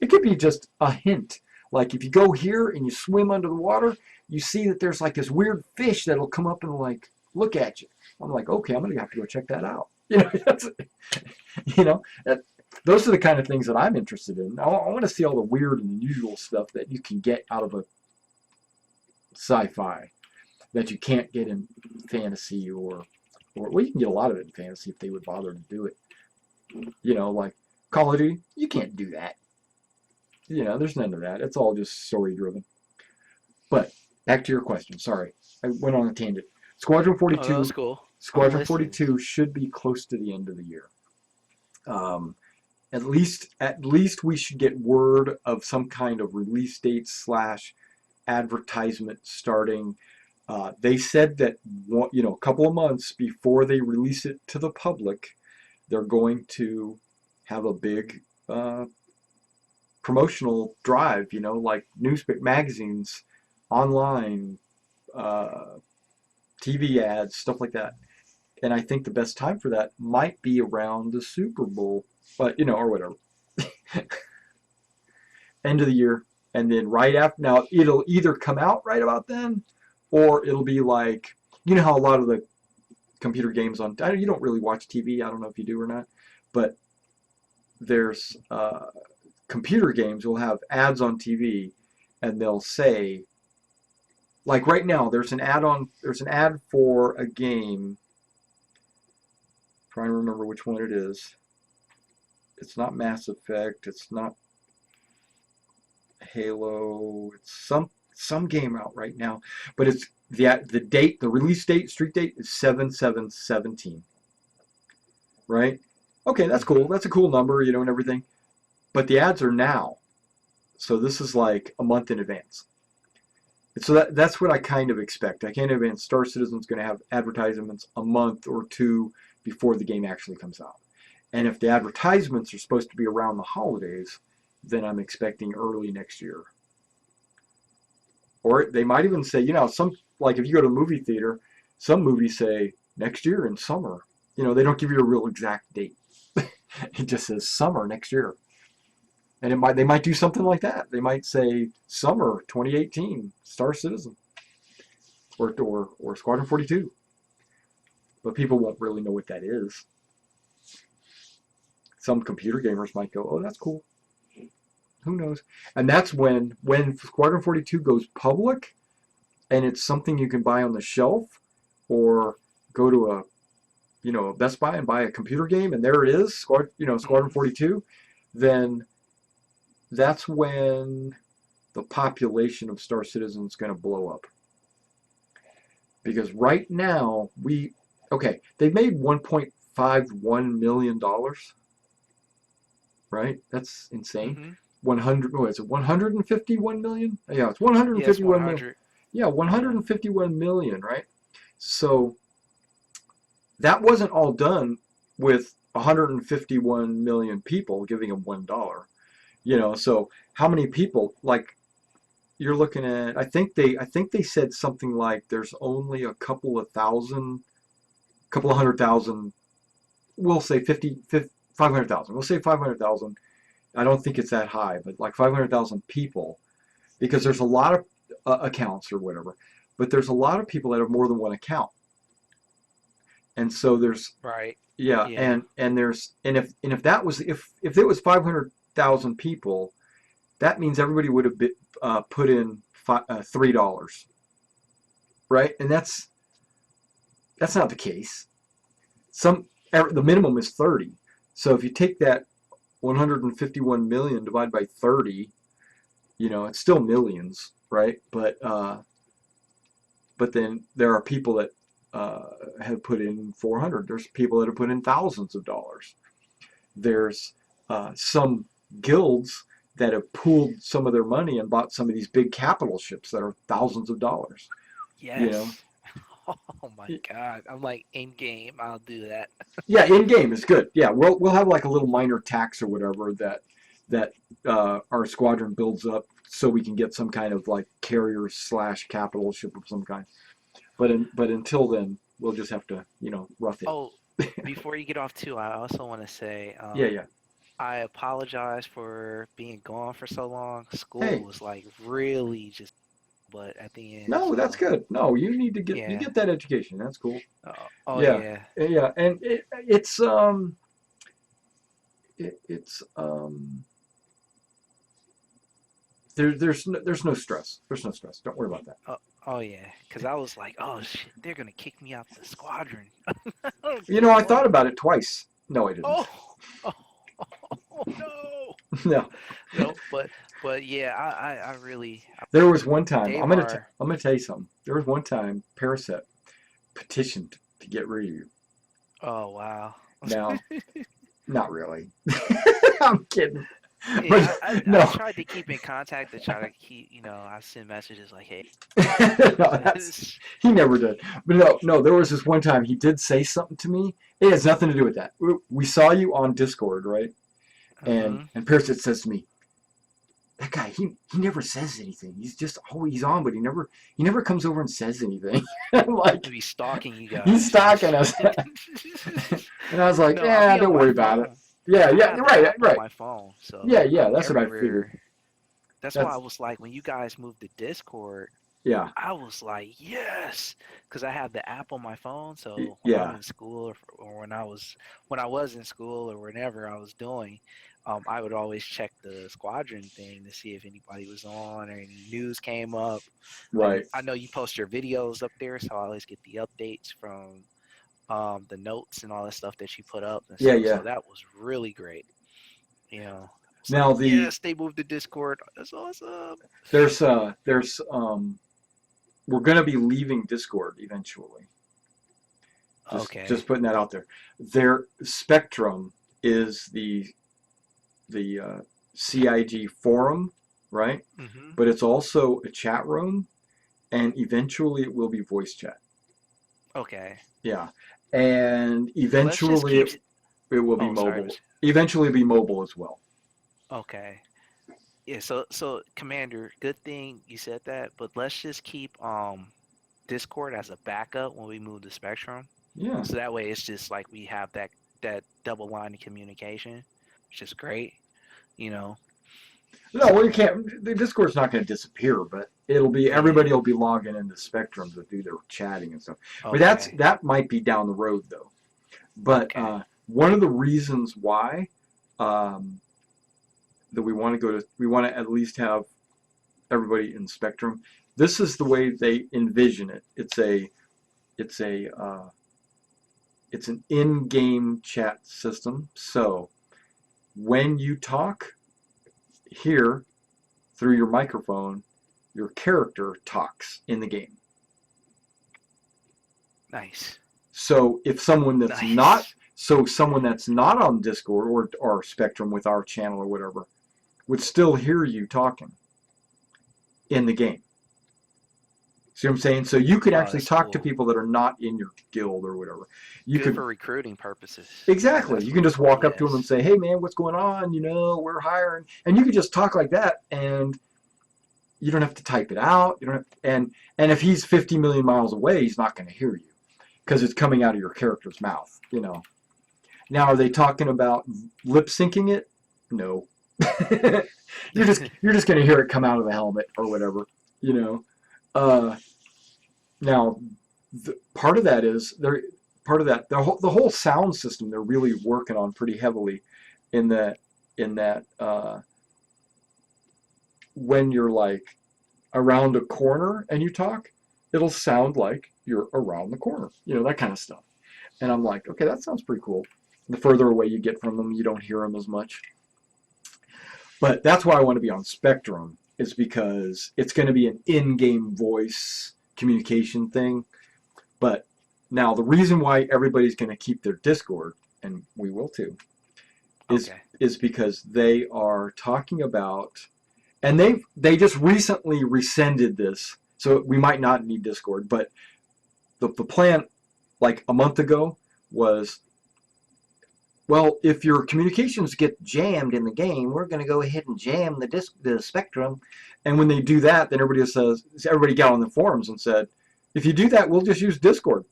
could be just a hint. Like if you go here and you swim under the water, you see that there's like this weird fish that'll come up and like look at you. I'm like, okay, I'm going to have to go check that out. You know, those are the kind of things that I'm interested in. I want to see all the weird and unusual stuff that you can get out of a sci-fi that you can't get in fantasy or well, you can get a lot of it in fantasy if they would bother to do it. You know, like Call of Duty, you can't do that. You know, there's none of that. It's all just story driven. But back to your question. Sorry, I went on a tangent. Squadron 42. Oh, that was cool. Squadron 42 should be close to the end of the year. At least we should get word of some kind of release date / advertisement starting. They said that a couple of months before they release it to the public, they're going to have a big promotional drive. You know, like newspaper, magazines, online, TV ads, stuff like that. And I think the best time for that might be around the Super Bowl, but or whatever. End of the year, and then right after. Now it'll either come out right about then, or it'll be like, you know how a lot of the computer games you don't really watch TV. I don't know if you do or not, but there's computer games will have ads on TV, and they'll say, like right now, there's an ad for a game. Trying to remember which one it is. It's not Mass Effect. It's not Halo. It's some game out right now, but it's the date, the release date, street date is 7/7/17. Right? Okay, that's cool. That's a cool number, and everything. But the ads are now, so this is like a month in advance. So that's what I kind of expect. I kind of expect Star Citizen's going to have advertisements a month or two before the game actually comes out. And if the advertisements are supposed to be around the holidays, then I'm expecting early next year. Or they might even say, some, like if you go to a movie theater, some movies say next year in summer. They don't give you a real exact date. It just says summer next year. And they might do something like that. They might say summer 2018, Star Citizen, or Squadron 42. But people won't really know what that is. Some computer gamers might go, "Oh, that's cool." Who knows? And that's when Squadron 42 goes public, and it's something you can buy on the shelf, or go to a Best Buy and buy a computer game, and there it is, Squadron 42. Then that's when the population of Star Citizen is going to blow up. Because right now, they've made $1.51 million, right? That's insane. Mm-hmm. 151 million? Yeah, it's 151 million. Yeah, 151 million, right? So that wasn't all done with 151 million people giving them $1. So how many people, like, you're looking at, I think they said something like there's only a couple of 100,000, we'll say 500,000. We'll say 500,000. I don't think it's that high, but like 500,000 people, because there's a lot of accounts or whatever, but there's a lot of people that have more than one account. And so there's, right. Yeah. And if it was 500,000 people, that means everybody would have put in $3, right? And that's not the case. The minimum is 30. So if you take that 151 million divided by 30, it's still millions, right? But then there are people that have put in 400. There's people that have put in thousands of dollars. There's some guilds that have pooled some of their money and bought some of these big capital ships that are thousands of dollars. Yes. Oh my God! I'm like, in game, I'll do that. Yeah, in game is good. Yeah, we'll have like a little minor tax or whatever that our squadron builds up, so we can get some kind of like carrier / capital ship of some kind. But until then, we'll just have to rough it. Oh, before you get off too, I also want to say, Yeah. I apologize for being gone for so long. School Hey. was like really just, but at the end. No, so, that's good. No, you need to get Yeah. you get that education. That's cool. Yeah. Yeah, and it's there's no stress. There's no stress. Don't worry about that. Oh yeah, because I was like, oh shit, they're gonna kick me out the squadron. I thought about it twice. No, I didn't. Oh no. No. No, but yeah, I really. There was one time. They I'm gonna are- tell you something. There was one time Parasite petitioned to get rid of you. Oh wow. Now, not really. I'm kidding. Yeah, no. I tried to keep in contact to try to keep, I send messages like, hey. No, he never did. But no, there was this one time he did say something to me. It has nothing to do with that. We saw you on Discord, right? And Parasite says to me, that guy, he never says anything. He's just always on, but he never comes over and says anything. I'm like, he's stalking you guys. He's stalking us. And I was like, No, don't worry about it. Yeah, right. My phone. So Yeah, that's what I figured. That's why I was like, when you guys moved to Discord, yeah, I was like, yes, because I have the app on my phone. So when Yeah. I'm in school or when I was in school or whenever I was doing, I would always check the squadron thing to see if anybody was on or any news came up. right. I know you post your videos up there, so I always get the updates from the notes and all that stuff that you put up. And Yeah, stuff. yeah. So that was really great. It's Now like, yes, they moved to Discord. That's awesome. There's we're gonna be leaving Discord eventually. Okay. Just putting that out there. Their Spectrum is the CIG forum, right? Mm-hmm. But it's also a chat room, and eventually it will be voice chat. Okay. Yeah, and Let's just eventually keep. it will be Oh, sorry. mobile. Eventually, it'll be mobile as well. Okay. Yeah. So Commander, good thing you said that. But let's just keep Discord as a backup when we move to Spectrum. Yeah. So that way it's just like we have that double line of communication, which is great. You know. No, well, you can't. The Discord's not going to disappear, but it'll be Yeah. everybody will be logging into Spectrum to do their chatting and stuff. But Okay. that might be down the road though. But Okay. one of the reasons why that we want to at least have everybody in Spectrum. This is the way they envision it. It's an in-game chat system. So when you talk here through your microphone, your character talks in the game. Nice. So if someone that's Nice. someone that's not on Discord or Spectrum with our channel or whatever would still hear you talking in the game. See what I'm saying? So you could Oh, actually that's talk to cool. people that are not in your guild or whatever. You Good could for recruiting purposes. exactly. That's You can just walk up to them yes. and say, "Hey, man, what's going on? You know, we're hiring," and you can just talk like that, and you don't have to type it out. You don't have, and if he's 50 million miles away, he's not going to hear you because it's coming out of your character's mouth. You know. Now, are they talking about lip syncing it? No. you're just going to hear it come out of the helmet or whatever. You know. Now, part of that is the whole sound system they're really working on pretty heavily in that when you're like around a corner and you talk, it'll sound like you're around the corner, you know, that kind of stuff. And I'm like, okay, that sounds pretty cool. The further away you get from them, you don't hear them as much. But that's why I want to be on Spectrum, is because it's going to be an in-game voice communication thing. But now the reason why everybody's going to keep their Discord, and we will too, is because they are talking about, and they just recently rescinded this, so we might not need Discord, but the plan like a month ago was, well, if your communications get jammed in the game, we're going to go ahead and jam the Spectrum. And when they do that, then everybody got on the forums and said, if you do that, we'll just use Discord.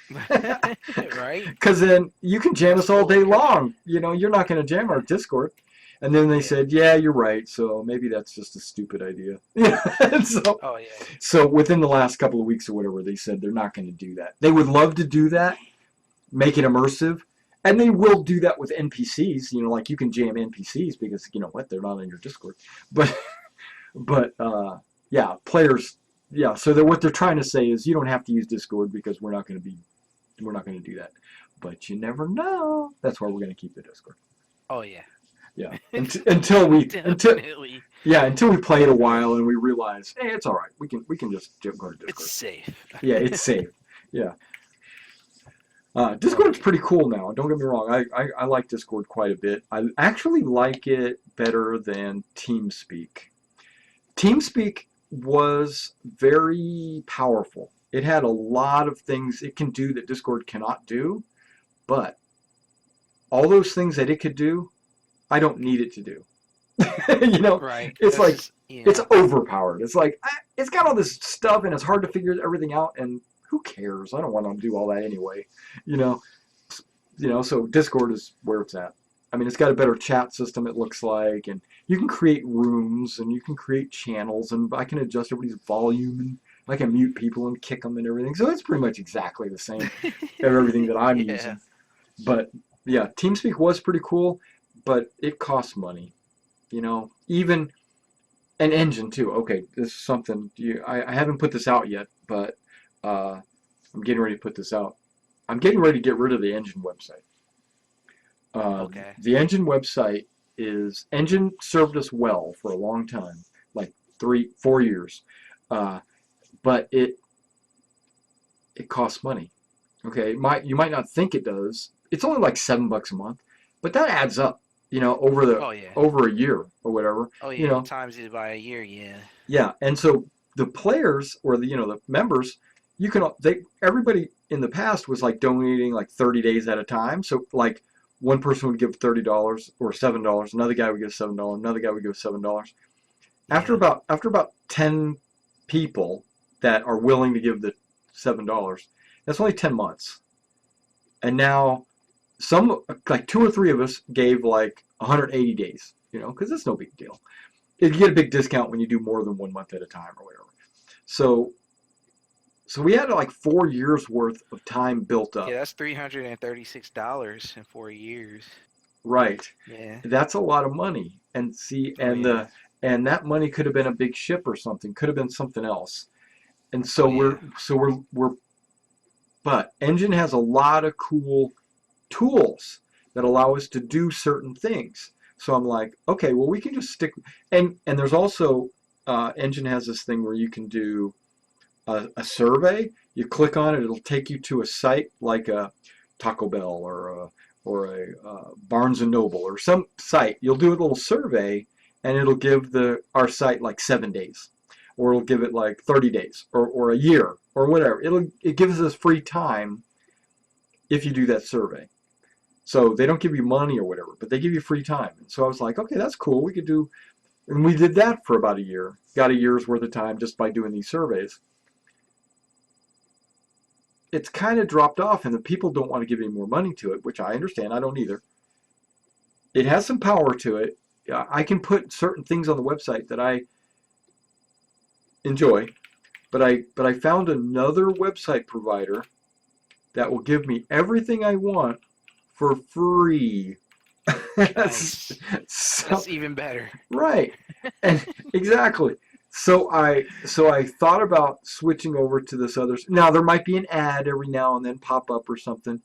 Right? Because then you can jam That's us all cool day encryption. long. You know, you're not going to jam our Discord. And then they Yeah. said, yeah, you're right. So maybe that's just a stupid idea. Oh yeah. So within the last couple of weeks or whatever, they said they're not going to do that. They would love to do that, make it immersive. And they will do that with NPCs. You know, like you can jam NPCs because, you know what, they're not on your Discord. But yeah, players, yeah. So what they're trying to say is you don't have to use Discord because we're not going to do that. But you never know. That's why we're going to keep the Discord. Oh yeah. Yeah. Until we Definitely. until we play it a while and we realize, hey, it's all right. We can just go to Discord. It's safe. Yeah, it's safe. Yeah. Discord's pretty cool now. Don't get me wrong. I like Discord quite a bit. I actually like it better than TeamSpeak. TeamSpeak was very powerful. It had a lot of things it can do that Discord cannot do, but all those things that it could do, I don't need it to do. You know, Right. it's like Yeah. it's overpowered. It's like it's got all this stuff and it's hard to figure everything out, and who cares? I don't want to do all that anyway. You know, so Discord is where it's at. I mean, it's got a better chat system, it looks like, and you can create rooms and you can create channels, and I can adjust everybody's volume, and I can mute people and kick them and everything. So it's pretty much exactly the same of everything that I'm Yeah. using. But yeah, TeamSpeak was pretty cool, but it costs money. You know, even an engine too. Okay, this is something I haven't put this out yet, but I'm getting ready to put this out. I'm getting ready to get rid of the engine website. Okay. The engine website engine served us well for a long time, like 3-4 years, but it costs money. Okay, you might not think it does. It's only like $7 a month, but that adds up. You know, over Oh yeah. over a year or whatever. Oh yeah. You know, Times it by a year. Yeah. yeah, and so the players or the members, everybody in the past was like donating like 30 days at a time. So like one person would give $30 or $7, another guy would give $7, another guy would give $7. After Yeah. about 10 people that are willing to give the $7, that's only 10 months. And now some like 2 or 3 of us gave like 180 days, because it's no big deal. You get a big discount when you do more than 1 month at a time or whatever. So we had like 4 years worth of time built up. Yeah, that's $336 in 4 years. Right. Yeah. That's a lot of money. And see, and yeah. and that money could have been a big ship or something. Could have been something else. And so we're but Engine has a lot of cool tools that allow us to do certain things. So I'm like, okay, well, we can just stick. And there's also Engine has this thing where you can do a survey. You click on it, it'll take you to a site like a Taco Bell or a Barnes and Noble or some site. You'll do a little survey, and it'll give our site like 7 days, or it'll give it like 30 days, or a year, or whatever. It gives us free time if you do that survey. So they don't give you money or whatever, but they give you free time. And so I was like, okay, that's cool. We could do, and we did that for about a year. Got a year's worth of time just by doing these surveys. It's kind of dropped off, and the people don't want to give any more money to it, which I understand. I don't either. It has some power to it. I can put certain things on the website that I enjoy, but I found another website provider that will give me everything I want for free. Nice. So, That's even better. right. And exactly. So I thought about switching over to this other. Now there might be an ad every now and then pop up or something,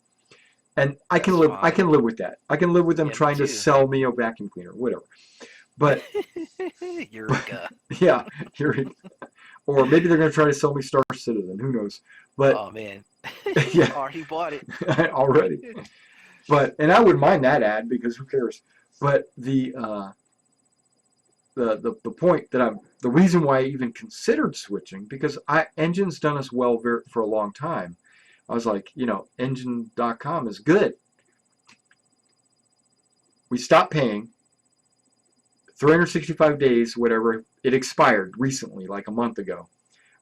and I can live with that. I can live with them trying to sell me a vacuum cleaner, whatever. But Eureka. Yeah, Eureka. Or maybe they're going to try to sell me Star Citizen. Who knows? But oh man. yeah, Already bought it already. And I wouldn't mind that ad because who cares? But the point that the reason why I even considered switching, because Engine's done us well for a long time. I was like, Engine.com is good. We stopped paying. 365 days, whatever, it expired recently, like a month ago,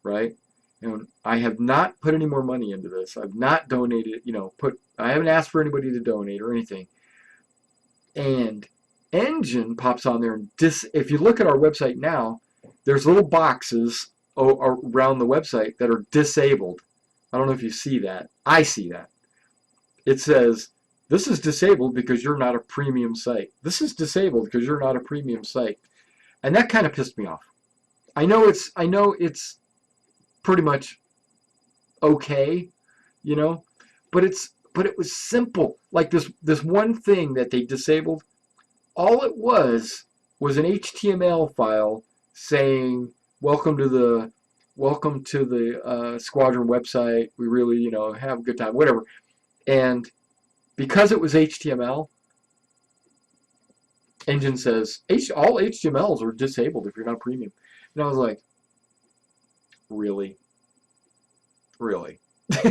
right? And I have not put any more money into this. I've not donated, I haven't asked for anybody to donate or anything. And Engine pops on there, and if you look at our website now, there's little boxes around the website that are disabled. I don't know if you see that. I see that. It says, this is disabled because you're not a premium site. This is disabled because you're not a premium site. And that kind of pissed me off. I know it's pretty much okay, but it was simple. Like this one thing that they disabled, all it was an HTML file saying welcome to the Squadron website. We really, have a good time, whatever. And because it was HTML, Engine says all HTMLs are disabled if you're not premium. And I was like, really? So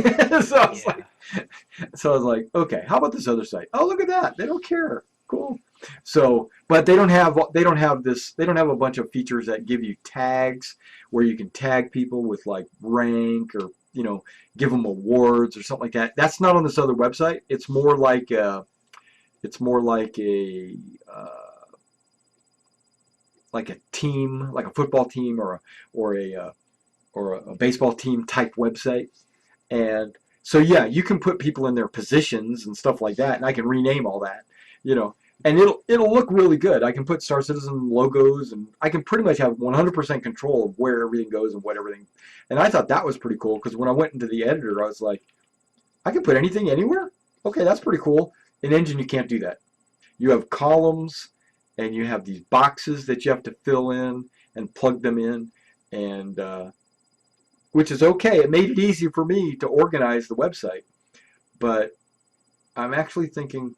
I was like, okay, how about this other site? Oh, look at that. They don't care. Cool. So, but they don't have a bunch of features that give you tags where you can tag people with like rank or give them awards or something like that. That's not on this other website. It's more like a team, like a football team or a baseball team type website. And so yeah, you can put people in their positions and stuff like that, and I can rename all that, and it'll look really good. I can put Star Citizen logos, and I can pretty much have 100% control of where everything goes and what everything. And I thought that was pretty cool because when I went into the editor, I was like, I can put anything anywhere? Okay, that's pretty cool. In Engine, you can't do that. You have columns, and you have these boxes that you have to fill in and plug them in, and which is okay. It made it easy for me to organize the website. But I'm actually thinking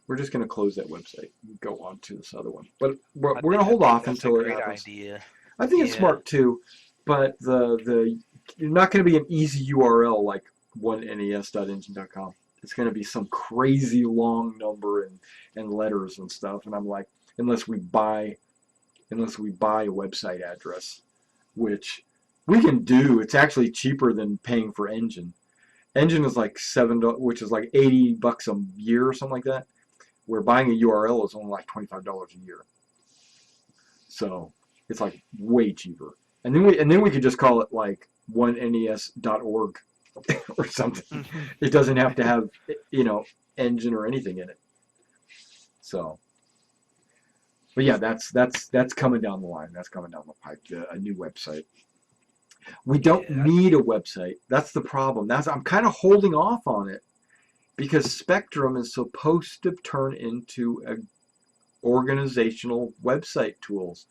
we're just going to close that website and go on to this other one. But we're going to hold off until it happens. Idea. I think it's smart too. but the you're not going to be an easy URL like 1nes.engine.com. It's going to be some crazy long number and letters and stuff. And I'm like, unless we buy a website address, which we can do. It's actually cheaper than paying for Engine. Engine is like which is like $80 a year or something like that. Where buying a URL is only like $25 a year. So it's like way cheaper. And then we could just call it like 1nes.org or something. It doesn't have to have, Engine or anything in it. So, but yeah, that's coming down the line. That's coming down the pipe. A new website. We don't need a website. That's the problem. I'm kind of holding off on it because Spectrum is supposed to turn into a organizational website tools.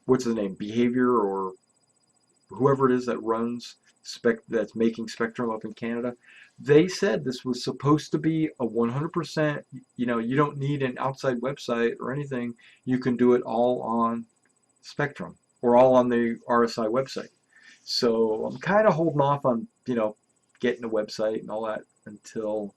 What's the name? Behavior or whoever it is that runs that's making Spectrum up in Canada. They said this was supposed to be a 100%, you don't need an outside website or anything. You can do it all on Spectrum or all on the RSI website. So I'm kind of holding off on, getting a website and all that until.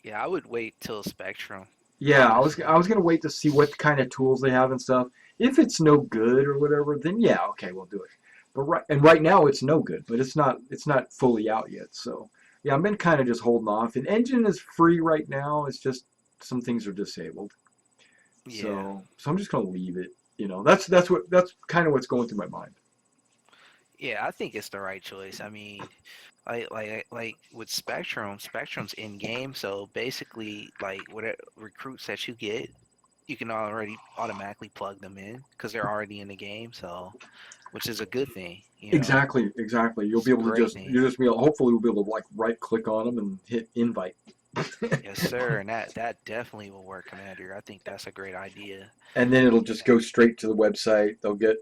Yeah, I would wait till Spectrum. Yeah, Honestly. I was gonna wait to see what kind of tools they have and stuff. If it's no good or whatever, then yeah, okay, we'll do it. But right now it's no good, but it's not fully out yet. So yeah, I've been kind of just holding off. And Engine is free right now. It's just some things are disabled. Yeah. So I'm just gonna leave it. That's kind of what's going through my mind. Yeah, I think it's the right choice. I mean, like with Spectrum's in game, so basically like whatever recruits that you get, you can already automatically plug them in because they're already in the game. So, which is a good thing, Exactly. You'll It's be a able to great thing. hopefully we'll be able to like right click on them and hit invite. Yes, sir, and that definitely will work, Commander. I think that's a great idea. And then it'll just go straight to the website.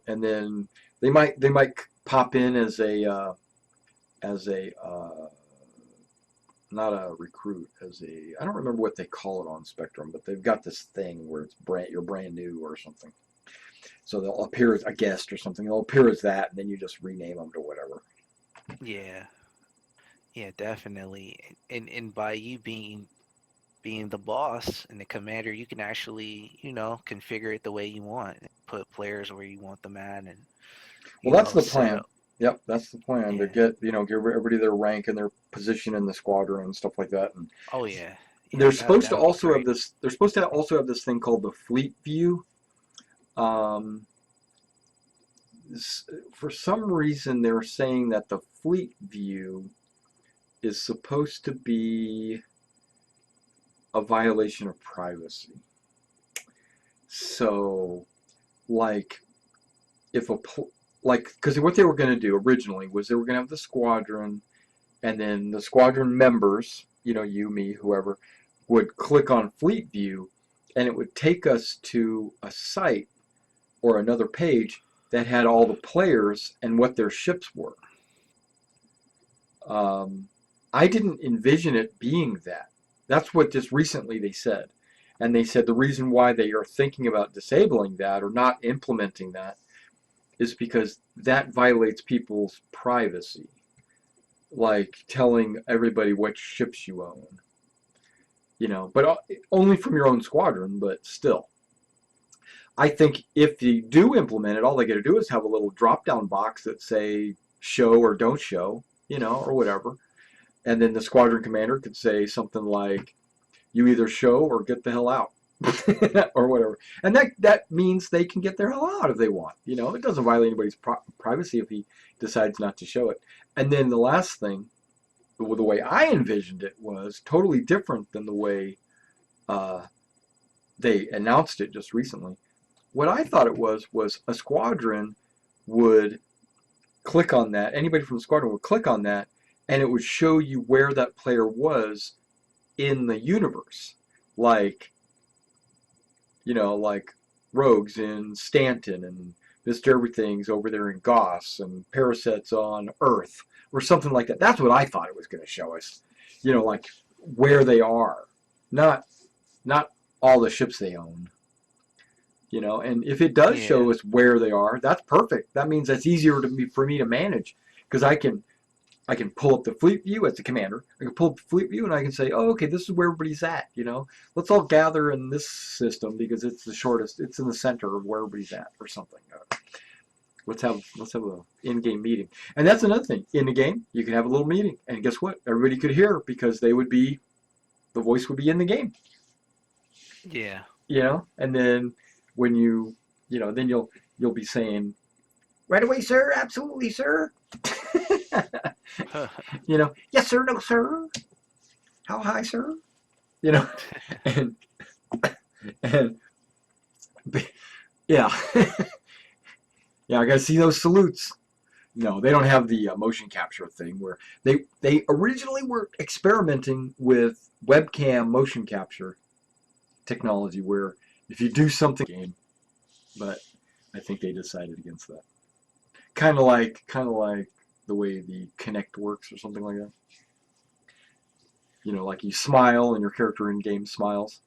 And then they might pop in as a not a recruit, I don't remember what they call it on Spectrum, but they've got this thing where you're brand new or something. So they'll appear as a guest or something. They'll appear as that, and then you just rename them to whatever. Yeah, yeah, definitely. And by you being the boss and the commander, you can actually, configure it the way you want. Put players where you want them at, and Well, that's the set plan. up. Yep, that's the plan to Yeah. get everybody their rank and their position in the squadron and stuff like that. And Oh yeah. they're Yeah. supposed That to would be also have great. this. They're supposed to also have this thing called the Fleet View. Um, for some reason, they're saying that the Fleet View is supposed to be a violation of privacy. So, like, if because what they were going to do originally was they were going to have the squadron, and then the squadron members, you, me, whoever, would click on Fleet View, and it would take us to a site or another page that had all the players and what their ships were. I didn't envision it being that. That's what just recently they said. And they said the reason why they are thinking about disabling that or not implementing that is because that violates people's privacy. Like telling everybody what ships you own. But only from your own squadron, but still. I think if you do implement it, all they got to do is have a little drop-down box that say show or don't show, or whatever. And then the squadron commander could say something like, you either show or get the hell out. Or whatever. And that means they can get their hell out if they want. It doesn't violate anybody's privacy if he decides not to show it. And then the last thing, the way I envisioned it was totally different than the way they announced it just recently. What I thought it was a squadron would click on that. Anybody from the squadron would click on that, and it would show you where that player was in the universe. Like Rogues in Stanton, and Mr. Everything's over there in Goss, and Parasite's on Earth, or something like that. That's what I thought it was going to show us. Like where they are. Not all the ships they own. You know, and if it does show us where they are, that's perfect. That means that's easier for me to manage, because I can pull up the fleet view as the commander. I can pull up the fleet view and I can say, oh, okay, this is where everybody's at. You know, let's all gather in this system because it's the shortest. It's in the center of where everybody's at, or something. Let's have a in-game meeting. And that's another thing. In the game, you can have a little meeting, and guess what? Everybody could hear, because the voice would be in the game. Yeah. You know, and then when then you'll be saying, right away, sir, absolutely, sir. You know, yes, sir, no, sir. How high, sir? You know, and yeah. Yeah, I gotta see those salutes. No, they don't have the motion capture thing, where they originally were experimenting with webcam motion capture technology, where if you do something game, but I think they decided against that. Kind of like the way the Kinect works, or something like that. You know, like you smile and your character in game smiles.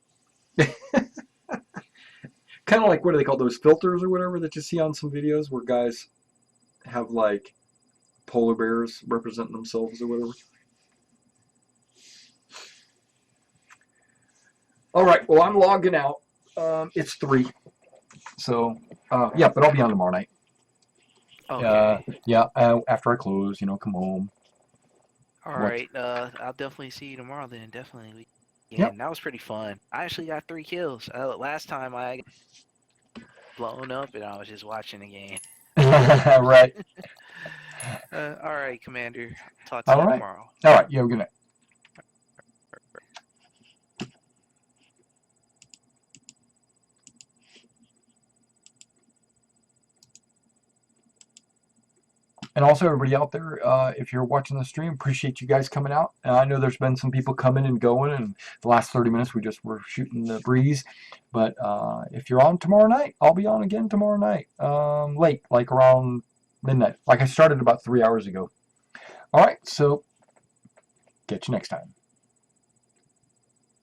Kind of like, what do they call those filters or whatever that you see on some videos where guys have like polar bears representing themselves or whatever. All right, well, I'm logging out. It's 3. So, yeah, but I'll be on tomorrow night. Okay. Yeah, after I close, come home. All right. I'll definitely see you tomorrow then. Definitely. Yeah, Yep. that was pretty fun. I actually got 3 kills. Last time I got blown up and I was just watching the game. Right. All right, Commander. Talk to you tomorrow. All right. You have a good night. And also, everybody out there, if you're watching the stream, appreciate you guys coming out. I know there's been some people coming and going, and the last 30 minutes we just were shooting the breeze. But if you're on tomorrow night, I'll be on again tomorrow night, late, like around midnight. Like I started about 3 hours ago. All right, so catch you next time.